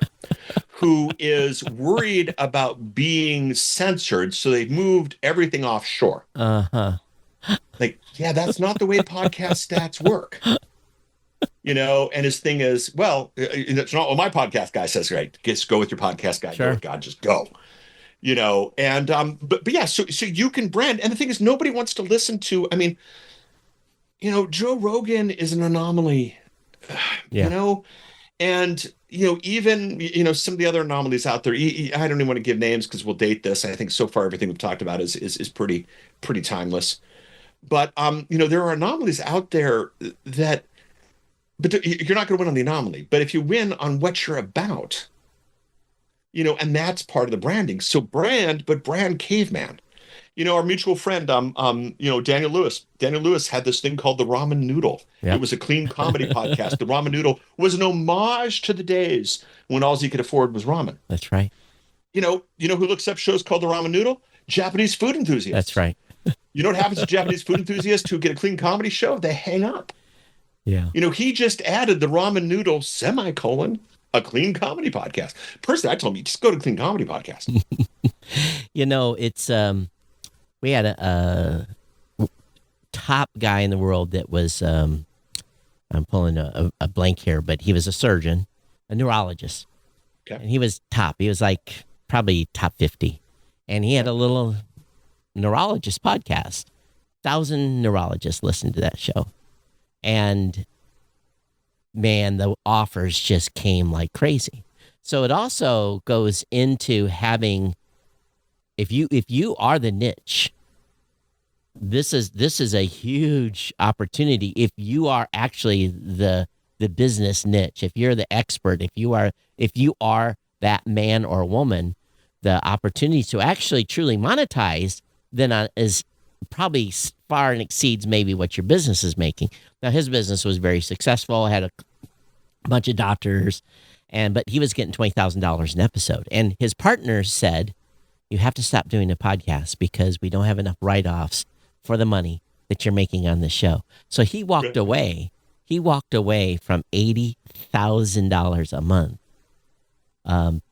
who is worried about being censored. So they've moved everything offshore. Uh-huh. Like, yeah, that's not the way podcast stats work. And his thing is, well, it's not what my podcast guy says, right? Just go with your podcast guy. Sure. Go with God, just go. And but yeah, so you can brand. And the thing is, nobody wants to listen to, Joe Rogan is an anomaly, and, even, some of the other anomalies out there, I don't even want to give names because we'll date this. I think so far everything we've talked about is pretty timeless. But there are anomalies out there that, but you're not going to win on the anomaly. But if you win on what you're about, and that's part of the branding. So brand caveman. Our mutual friend, Daniel Lewis. Daniel Lewis had this thing called the Ramen Noodle. Yep. It was a clean comedy podcast. The Ramen Noodle was an homage to the days when all he could afford was ramen. That's right. You know who looks up shows called the Ramen Noodle? Japanese food enthusiasts. That's right. You know what happens to Japanese food enthusiasts who get a clean comedy show? They hang up. Yeah. He just added the Ramen Noodle semicolon a clean comedy podcast. Personally, I told him, just go to clean comedy podcast. It's we had a top guy in the world that was I'm pulling a blank here, but he was a surgeon, a neurologist. Okay. And he was top. He was like probably top 50. And he had a little neurologist podcast. 1,000 neurologists listened to that show. And man, the offers just came like crazy. So it also goes into having, if you are the niche, this is a huge opportunity. If you are actually the business niche, if you're the expert, if you are that man or woman, the opportunity to actually truly monetize then is probably far and exceeds maybe what your business is making. Now, his business was very successful, had a bunch of doctors, but he was getting $20,000 an episode. And his partners said, you have to stop doing the podcast because we don't have enough write-offs for the money that you're making on the show. So he walked away. He walked away from $80,000 a month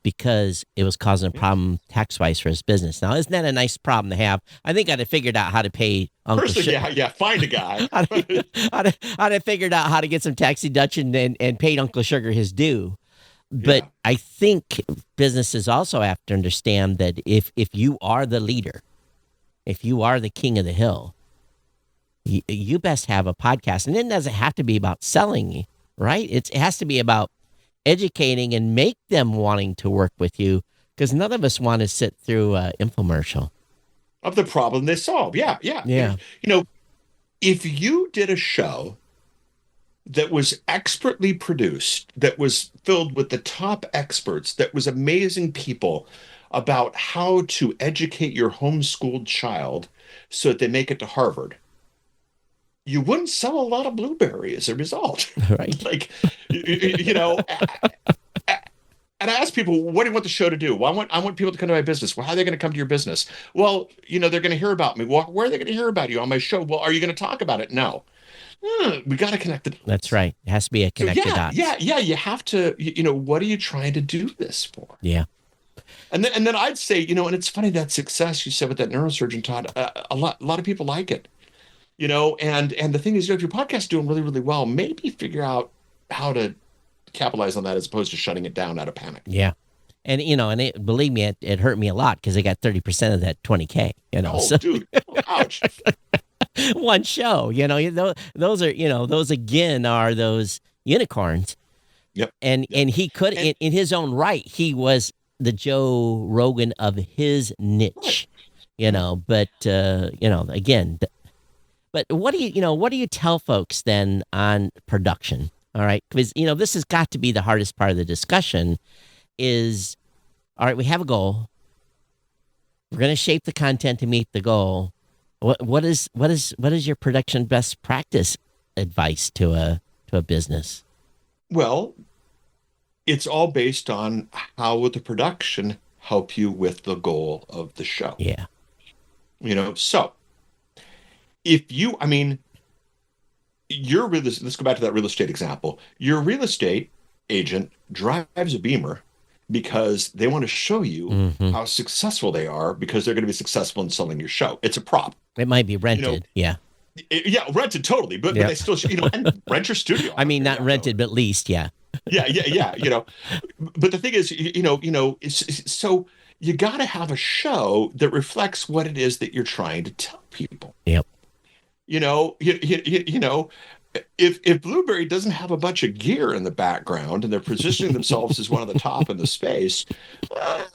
because it was causing a problem tax-wise for his business. Now, isn't that a nice problem to have? I think I'd have figured out how to pay Uncle Sugar. Yeah, find a guy. I'd have figured out how to get some tax deduction and paid Uncle Sugar his due. But I think businesses also have to understand that if you are the leader, if you are the king of the hill, you best have a podcast. And it doesn't have to be about selling, right? It has to be about educating and make them wanting to work with you, because none of us want to sit through an infomercial. Of the problem they solve. Yeah. If you did a show that was expertly produced, that was filled with the top experts, that was amazing people about how to educate your homeschooled child so that they make it to Harvard, you wouldn't sell a lot of Blubrry as a result. Right. And I ask people, what do you want the show to do? Well, I want people to come to my business. Well, how are they going to come to your business? Well, they're going to hear about me. Well, where are they going to hear about you? On my show? Well, are you going to talk about it? No. We got to connect the dots. That's right. It has to be a connected dots. Yeah. You have to, what are you trying to do this for? Yeah. And then I'd say, and it's funny, that success you said with that neurosurgeon, Todd, a lot of people like it, and the thing is, if your podcast is doing really, really well, maybe figure out how to capitalize on that as opposed to shutting it down out of panic. Yeah. And, believe me, it hurt me a lot because I got 30% of that $20K, Dude. Ouch. One show, those are, those again are those unicorns. Yep. And he could, in his own right, he was the Joe Rogan of his niche, but, again, but what do you tell folks then on production? All right. Because, this has got to be the hardest part of the discussion is, all right, we have a goal. We're going to shape the content to meet the goal. What is your production best practice advice to a business? Well, it's all based on how will the production help you with the goal of the show. Yeah. So if you, let's go back to that real estate example. Your real estate agent drives a Beamer because they want to show you how successful they are, because they're going to be successful in selling your show. It's a prop. It might be rented. Yeah. Rented totally, but they still, and rent your studio. Not rented, but leased. Yeah. Yeah. But the thing is, so you got to have a show that reflects what it is that you're trying to tell people. Yep. if Blubrry doesn't have a bunch of gear in the background and they're positioning themselves as one of the top in the space,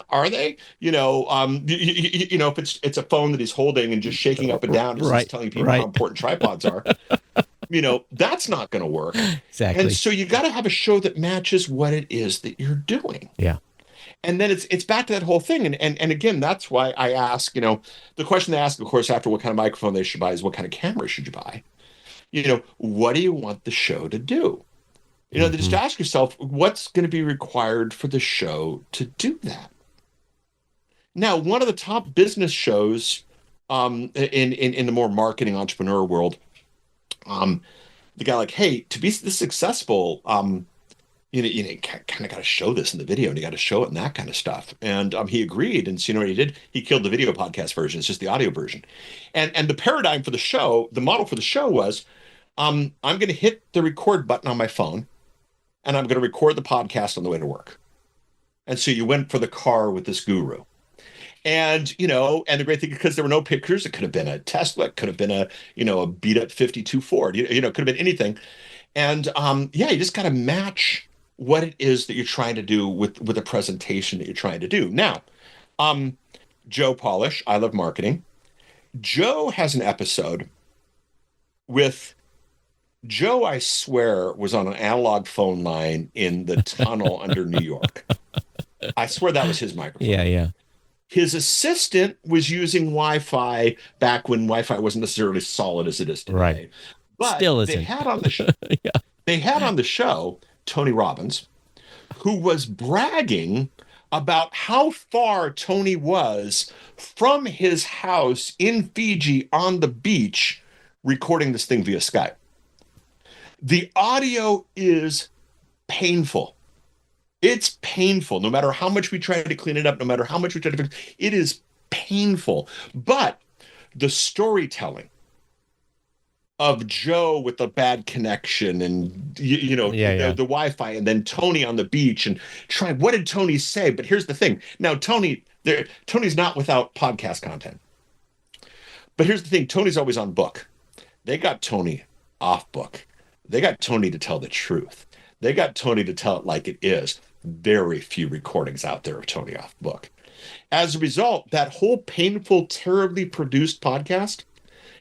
are they? If it's a phone that he's holding and just shaking up and down as he's telling people how important tripods are, that's not going to work. Exactly. And so you got to have a show that matches what it is that you're doing. Yeah. And then it's back to that whole thing. And again, that's why I ask, the question they ask, of course, after what kind of microphone they should buy is what kind of camera should you buy? What do you want the show to do? Just ask yourself, what's going to be required for the show to do that? Now, one of the top business shows in the more marketing entrepreneur world, the guy like, hey, to be this successful, you kind of got to show this in the video and you got to show it and that kind of stuff. And he agreed. And so you know what he did? He killed the video podcast version. It's just the audio version. And the paradigm for the show, the model for the show was, I'm going to hit the record button on my phone and I'm going to record the podcast on the way to work. And so you went for the car with this guru. And, and the great thing, because there were no pictures, it could have been a Tesla, it could have been a beat up 52 Ford, it could have been anything. And you just got to match what it is that you're trying to do with the presentation that you're trying to do. Now, Joe Polish, I Love Marketing. Joe has an episode with Joe, I swear, was on an analog phone line in the tunnel under New York. I swear that was his microphone. Yeah. His assistant was using Wi-Fi back when Wi-Fi wasn't necessarily solid as it is today. Right. But still isn't. They had on the show Tony Robbins, who was bragging about how far Tony was from his house in Fiji on the beach recording this thing via Skype. The audio is painful. It's painful. No matter how much we try to clean it up, no matter how much we try to fix it, it is painful. But the storytelling of Joe with the bad connection and, the Wi-Fi, and then Tony on the beach and what did Tony say? But here's the thing. Now, Tony's not without podcast content. But here's the thing. Tony's always on book. They got Tony off book. They got Tony to tell the truth. They got Tony to tell it like it is. Very few recordings out there of Tony off book. As a result, that whole painful, terribly produced podcast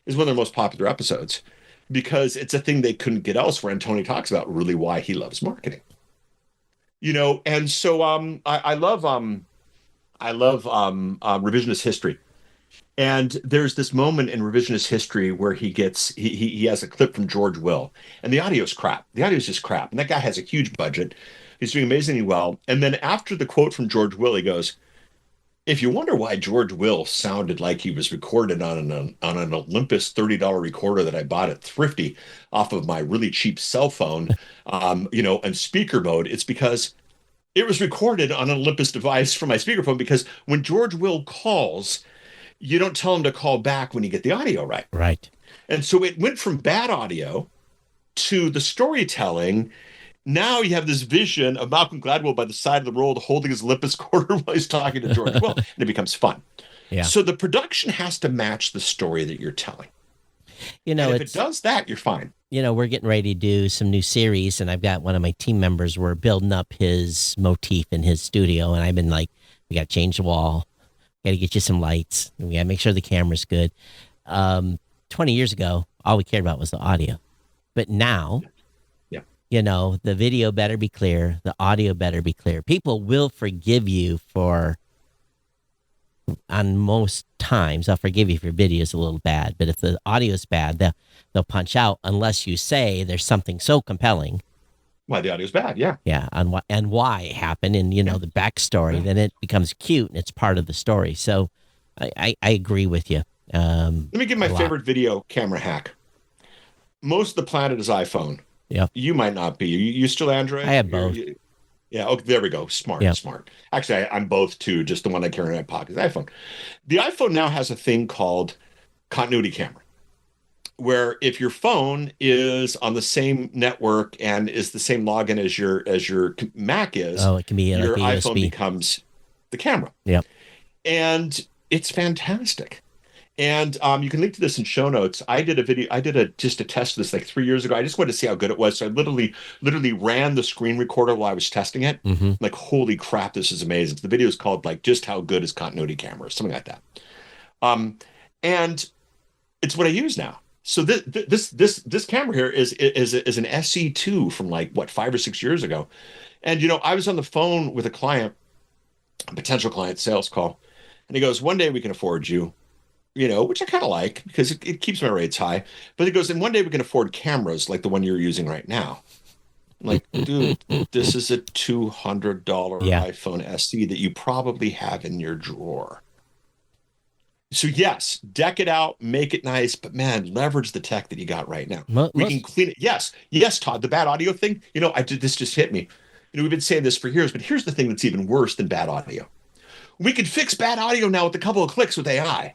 is one of their most popular episodes because it's a thing they couldn't get elsewhere. And Tony talks about really why he loves marketing. And so I love revisionist history. And there's this moment in revisionist history where he has a clip from George Will, and the audio is crap. The audio is just crap. And that guy has a huge budget. He's doing amazingly well. And then after the quote from George Will, he goes, if you wonder why George Will sounded like he was recorded on an Olympus $30 recorder that I bought at Thrifty off of my really cheap cell phone, and speaker mode, it's because it was recorded on an Olympus device from my speakerphone, because when George Will calls, you don't tell him to call back when you get the audio right. Right. And so it went from bad audio to the storytelling. Now you have this vision of Malcolm Gladwell by the side of the road holding his Olympus quarter while he's talking to George Will, and it becomes fun. Yeah. So the production has to match the story that you're telling. And if it does that, you're fine. We're getting ready to do some new series, and I've got one of my team members, we're building up his motif in his studio, and I've been like, we got to change the wall. Got to get you some lights. We got to make sure the camera's good. 20 years ago, all we cared about was the audio. But now, the video better be clear. The audio better be clear. People will forgive you on most times, they'll forgive you if your video is a little bad. But if the audio is bad, they'll punch out unless you say there's something so compelling. Why the audio's bad, yeah. Yeah, and why it happened, and, the backstory, then it becomes cute, and it's part of the story. So I agree with you. Let me give my favorite video camera hack. Most of the planet is iPhone. Yeah. You might not be. You still Android? I have both. Yeah, okay, there we go. Smart. Actually, I'm both, too. Just the one I carry in my pocket is iPhone. The iPhone now has a thing called continuity camera, where if your phone is on the same network and is the same login as your Mac is, it can be your like iPhone USB. becomes the camera. Yeah. And it's fantastic. And you can link to this in show notes. I did a video. I did just a test of this like 3 years ago. I just wanted to see how good it was. So I literally ran the screen recorder while I was testing it. Mm-hmm. Like, holy crap, this is amazing. The video is called like just how good is continuity cameras, something like that. And it's what I use now. So this camera here is an SE2 from like what 5 or 6 years ago. And I was on the phone with a client, a potential client sales call, and he goes, "One day we can afford you." Which I kind of like because it keeps my rates high. But he goes, "And one day we can afford cameras like the one you're using right now." I'm like, dude, this is a $200 iPhone SE that you probably have in your drawer. So yes, deck it out, make it nice, but man, leverage the tech that you got right now. We can clean it. Yes, Todd, the bad audio thing. This just hit me. We've been saying this for years, but here's the thing that's even worse than bad audio. We can fix bad audio now with a couple of clicks with AI.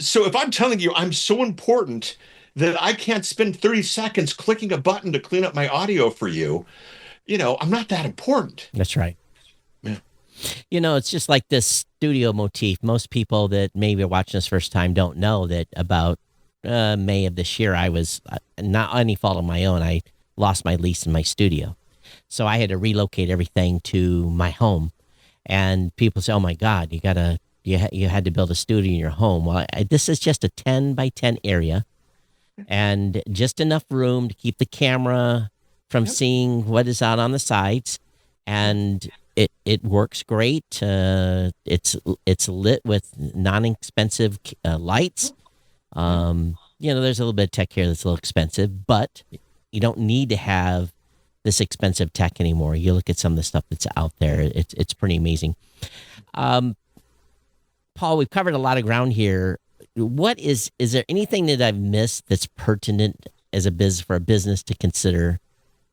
So if I'm telling you I'm so important that I can't spend 30 seconds clicking a button to clean up my audio for you, I'm not that important. That's right. Yeah. It's just like this studio motif. Most people that maybe are watching this first time don't know that about May of this year, I was, not any fault of my own, I lost my lease in my studio. So I had to relocate everything to my home. And people say, "Oh my God, you had to build a studio in your home." Well, this is just a 10 by 10 area and just enough room to keep the camera from seeing what is out on the sides. And it works great. It's lit with non-expensive lights. There's a little bit of tech here that's a little expensive, but you don't need to have this expensive tech anymore. You look at some of the stuff that's out there. It's pretty amazing. Paul, we've covered a lot of ground here. Is there anything that I've missed that's pertinent as for a business to consider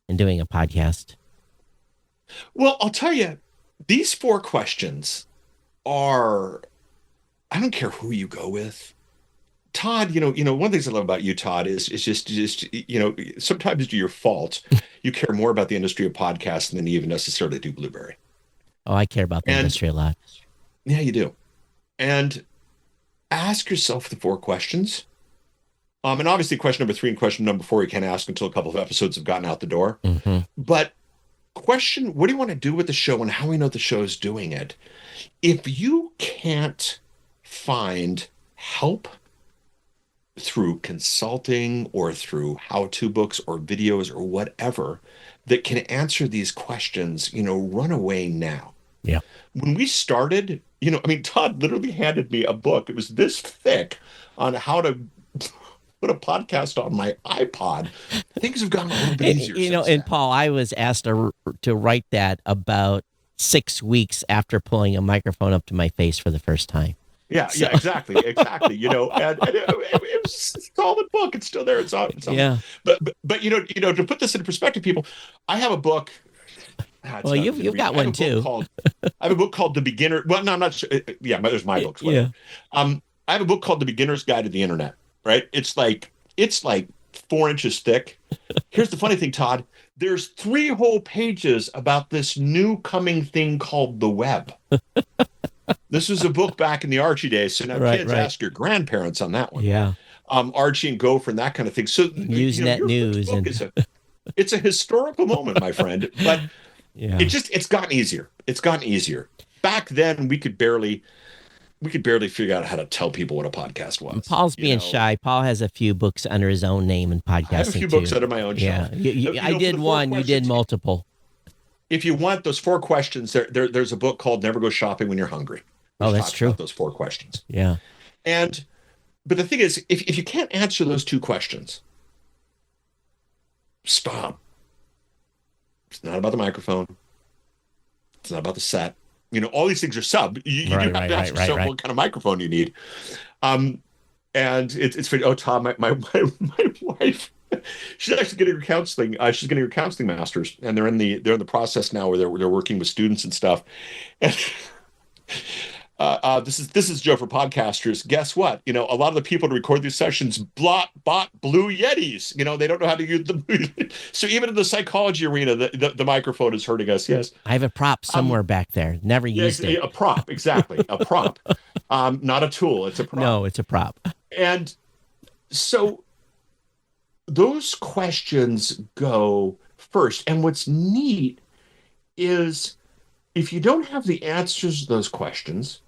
in doing a podcast? Well, I'll tell you, these 4 questions are, I don't care who you go with. Todd, one of the things I love about you, Todd, is just sometimes it's your fault. You care more about the industry of podcasting than you even necessarily do Blubrry. Oh, I care about the industry a lot. Yeah, you do. And ask yourself the 4 questions. And obviously question number 3 and question number 4, you can't ask until a couple of episodes have gotten out the door. Mm-hmm. But question, what do you want to do with the show and how we know the show is doing it? If you can't find help through consulting or through how-to books or videos or whatever that can answer these questions, run away now. Yeah. When we started, Todd literally handed me a book. It was this thick on how to put a podcast on my iPod. Things have gotten a little bit easier. And Paul, I was asked to write that about 6 weeks after pulling a microphone up to my face for the first time. Yeah, exactly. And it was a solid book. It's still there. It's on. Yeah. But to put this into perspective, people, I have a book. Well, you've got one too. I have a book called The Beginner. Well, no, I'm not sure. Yeah, there's my books. Yeah. I have a book called The Beginner's Guide to the Internet. Right? It's like 4 inches thick. Here's the funny thing, Todd. There's 3 whole pages about this new coming thing called the web. This was a book back in the Archie days. So now kids ask your grandparents on that one. Yeah. Archie and Gopher and that kind of thing. So Usenet News it's a historical moment, my friend. But it's gotten easier. It's gotten easier. Back then we could barely figure out how to tell people what a podcast was. Paul's being shy. Paul has a few books under his own name in podcasting. I have a few books under my own shelf. Yeah. I did one. You did multiple. If you want those 4 questions, there's a book called Never Go Shopping When You're Hungry. Oh, that's true. About those 4 questions. Yeah. But the thing is, if you can't answer those 2 questions, stop. It's not about the microphone. It's not about the set. All these things are sub. You do have to ask yourself what kind of microphone you need. And it's funny. Oh, Tom, my wife, she's actually getting her counseling. She's getting her counseling master's, and they're in the process now where they're working with students and stuff. And this is Joe for podcasters. Guess what? A lot of the people to record these sessions bought Blue Yetis. They don't know how to use the. So even in the psychology arena, the microphone is hurting us. Yes, I have a prop somewhere back there. Never used it. A prop, exactly, a prop, not a tool. It's a prop. No, it's a prop. And so those questions go first. And what's neat is if you don't have the answers to those questions,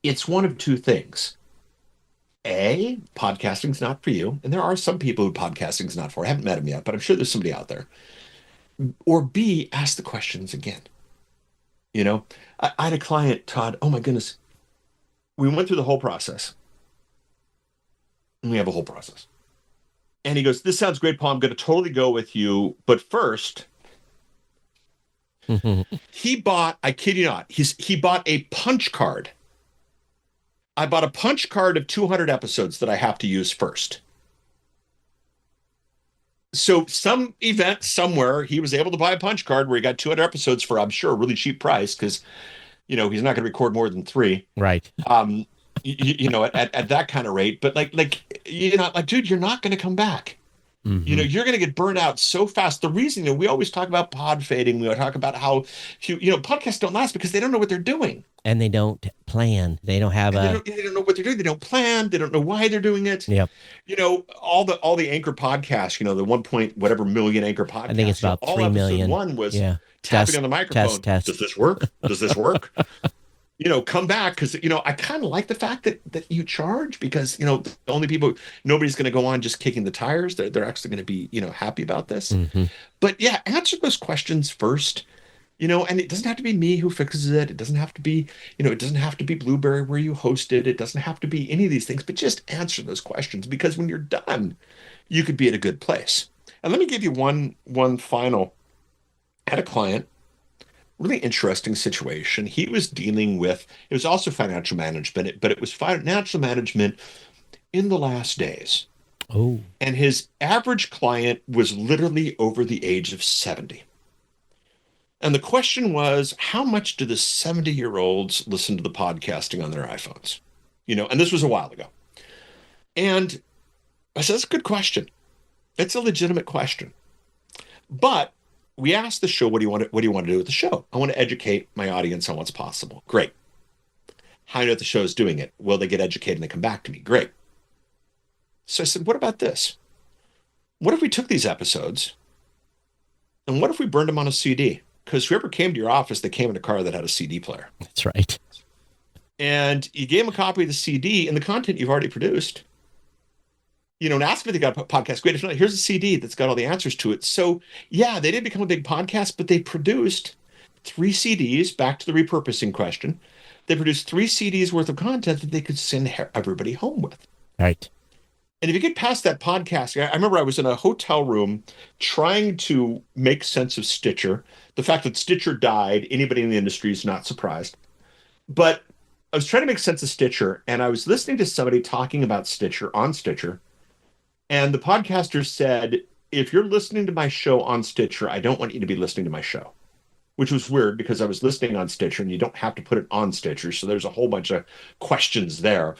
it's one of two things. A, podcasting's not for you. And there are some people who podcasting's not for. I haven't met them yet, but I'm sure there's somebody out there. Or B, ask the questions again. I had a client, Todd, oh my goodness. We went through the whole process. And we have a whole process. And he goes, this sounds great, Paul. I'm going to totally go with you. But first, he bought, I kid you not, he bought a punch card. I bought a punch card of 200 episodes that I have to use first. So some event somewhere, he was able to buy a punch card where he got 200 episodes for, I'm sure, a really cheap price because, he's not going to record more than 3. Right. At that kind of rate. But dude, you're not going to come back. Mm-hmm. You're going to get burned out so fast. The reason we always talk about pod fading, we talk about how podcasts don't last because they don't know what they're doing, and they don't plan. They don't have they don't know what they're doing. They don't plan. They don't know why they're doing it. Yep. All the anchor podcasts. The 1 point whatever million anchor podcasts. I think it's about 3 million. One was tapping on the microphone. Test. Does this work? Does this work? Come back because, I kind of like the fact that you charge because, the only people, nobody's going to go on just kicking the tires. They're actually going to be, happy about this. Mm-hmm. But yeah, answer those questions first, and it doesn't have to be me who fixes it. It doesn't have to be, it doesn't have to be Blubrry where you host it. It doesn't have to be any of these things, but just answer those questions because when you're done, you could be at a good place. And let me give you one final. I had a client. Really interesting situation. He was dealing with, it was also financial management, but it was financial management in the last days. Oh. And his average client was literally over the age of 70. And the question was, how much do the 70-year-olds listen to the podcasting on their iPhones? And this was a while ago. And I said, that's a good question. It's a legitimate question. But we asked the show, what do you want to do with the show? I want to educate my audience on what's possible. Great. How do you know if the show is doing it? Will they get educated and they come back to me? Great. So I said, what about this? What if we took these episodes and what if we burned them on a CD? Because whoever came to your office, they came in a car that had a CD player. That's right. And you gave them a copy of the CD and the content you've already produced. And ask if they got a podcast. Great. If not, here's a CD that's got all the answers to it. So, yeah, they didn't become a big podcast, but they produced 3 CDs, back to the repurposing question. They produced 3 CDs worth of content that they could send everybody home with. Right. And if you get past that podcast, I remember I was in a hotel room trying to make sense of Stitcher. The fact that Stitcher died, anybody in the industry is not surprised. But I was trying to make sense of Stitcher, and I was listening to somebody talking about Stitcher on Stitcher. And the podcaster said, if you're listening to my show on Stitcher, I don't want you to be listening to my show, which was weird because I was listening on Stitcher and you don't have to put it on Stitcher. So there's a whole bunch of questions there.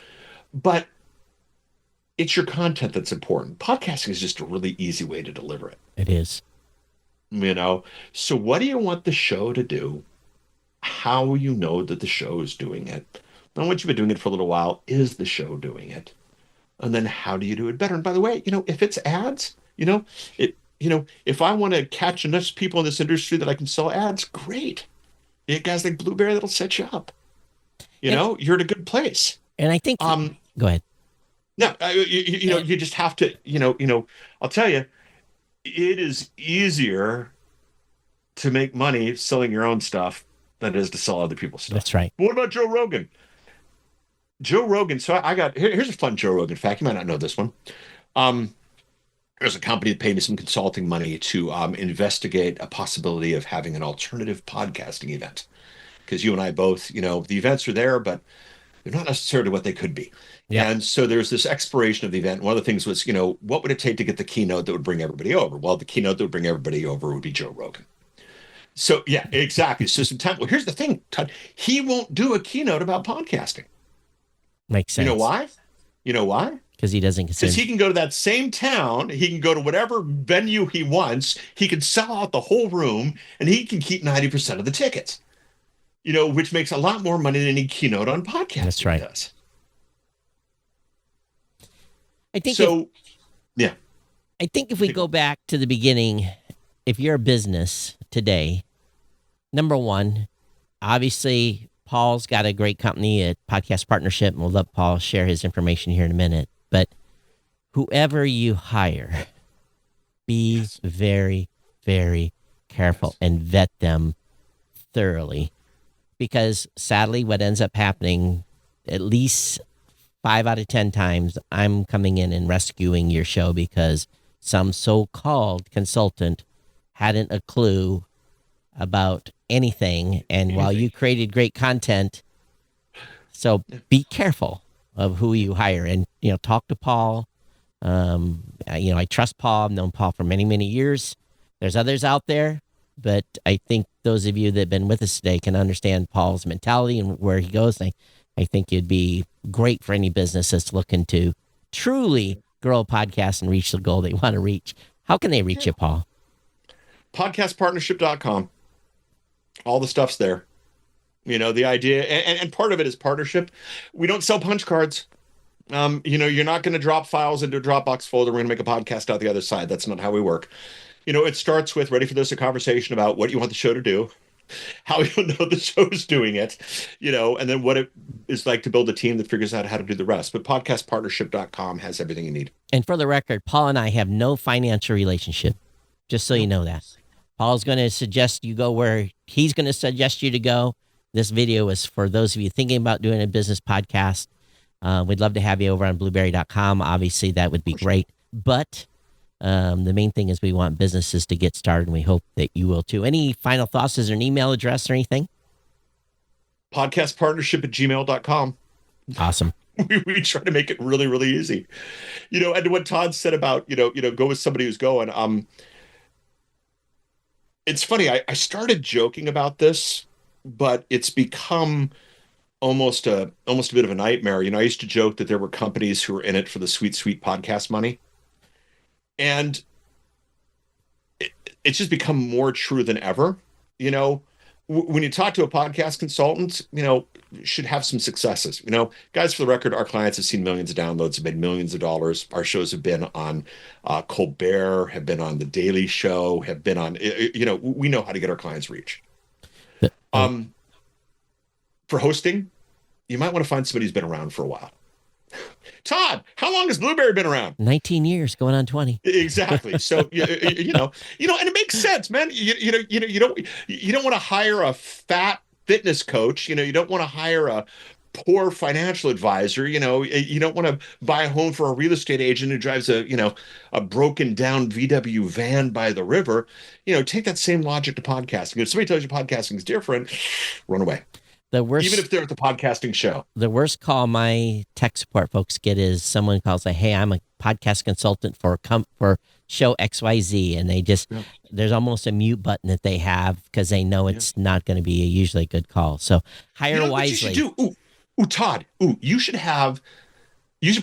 But it's your content that's important. Podcasting is just a really easy way to deliver it. It is. So what do you want the show to do? How will you know that the show is doing it? And once you've been doing it for a little while, is the show doing it? And then how do you do it better? And by the way, if it's ads, if I want to catch enough people in this industry that I can sell ads, great. You guys like Blubrry, that'll set you up. You're in a good place. And I think, go ahead. No, you just have to, I'll tell you, it is easier to make money selling your own stuff than it is to sell other people's stuff. That's right. But what about Joe Rogan? So I got, here's a fun Joe Rogan fact. You might not know this one. There's a company that paid me some consulting money to investigate a possibility of having an alternative podcasting event. Because you and I both, the events are there, but they're not necessarily what they could be. Yeah. And so there's this exploration of the event. One of the things was, what would it take to get the keynote that would bring everybody over? Well, the keynote that would bring everybody over would be Joe Rogan. So yeah, exactly. So some time. Well, here's the thing, Todd. He won't do a keynote about podcasting. Makes sense. You know why? You know why? Because he doesn't Because consider. he can go to that same town, he can go to whatever venue he wants, he can sell out the whole room, and he can keep 90% of the tickets. Which makes a lot more money than any keynote on podcasting That's right. does. I think so. Yeah. I think if we go back to the beginning, if you're a business today, number one, obviously Paul's got a great company at Podcast Partnership, and we'll let Paul share his information here in a minute. But whoever you hire, be very, very careful and vet them thoroughly. Because sadly, what ends up happening, at least 5 out of 10 times, I'm coming in and rescuing your show because some so-called consultant hadn't a clue about anything. And while you created great content, so be careful of who you hire, and, talk to Paul. I trust Paul. I've known Paul for many, many years. There's others out there, but I think those of you that have been with us today can understand Paul's mentality and where he goes. I think it'd be great for any business that's looking to truly grow a podcast and reach the goal they want to reach. How can they reach you, Paul? Podcastpartnership.com. All the stuff's there. The idea, and part of it is partnership. We don't sell punch cards. You're not going to drop files into a Dropbox folder. We're going to make a podcast out the other side. That's not how we work. It starts with, ready for this, a conversation about what you want the show to do, how you know the show's doing it, and then what it is like to build a team that figures out how to do the rest. But podcastpartnership.com has everything you need. And for the record, Paul and I have no financial relationship, just so you know that. Paul's going to suggest you go where he's going to suggest you to go. This video is for those of you thinking about doing a business podcast. We'd love to have you over on blubrry.com. Obviously, that would be great. But the main thing is we want businesses to get started, and we hope that you will too. Any final thoughts? Is there an email address or anything? Podcastpartnership@gmail.com. Awesome. We try to make it really, really easy. And what Todd said about, go with somebody who's going. It's funny. I started joking about this, but it's become almost a bit of a nightmare. I used to joke that there were companies who were in it for the sweet, sweet podcast money. And it's just become more true than ever. When you talk to a podcast consultant, should have some successes. Guys, for the record, our clients have seen millions of downloads, have made millions of dollars. Our shows have been on Colbert, have been on The Daily Show, have been on, we know how to get our clients reach. For hosting, you might want to find somebody who's been around for a while. Todd, how long has Blubrry been around? 19 years, going on 20. Exactly. So and it makes sense, man. You don't want to hire a fat fitness coach. You don't want to hire a poor financial advisor. You don't want to buy a home for a real estate agent who drives a broken down VW van by the river. Take that same logic to podcasting. If somebody tells you podcasting is different, run away. Even if they're at the podcasting show. The worst call my tech support folks get is someone calls like, "Hey, I'm a podcast consultant for show XYZ," and they just there's almost a mute button that they have because they know it's not going to be usually a good call. So hire wisely. What you should do? Ooh, Todd. You should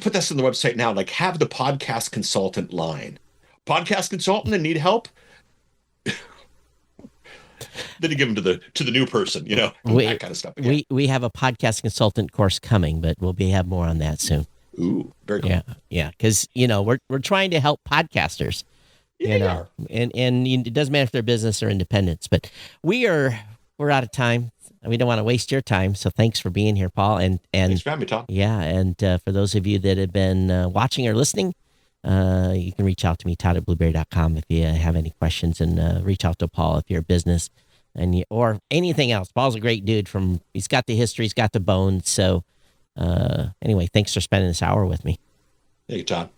put this on the website now. Like, have the podcast consultant line. Podcast consultant and need help. Then you give them to the new person, that kind of stuff. Yeah. We have a podcast consultant course coming, but we'll have more on that soon. Ooh, very cool. Yeah, because we're trying to help podcasters. And it doesn't matter if they're business or independents, but we're out of time. We don't want to waste your time, so thanks for being here, Paul. And thanks for having me, Tom. Yeah, and for those of you that have been watching or listening, you can reach out to me, Todd at blubrry.com, if you have any questions, and reach out to Paul if you're a business or anything else. Paul's a great dude. He's got the history, he's got the bones. So anyway, thanks for spending this hour with me. Thank you, Todd.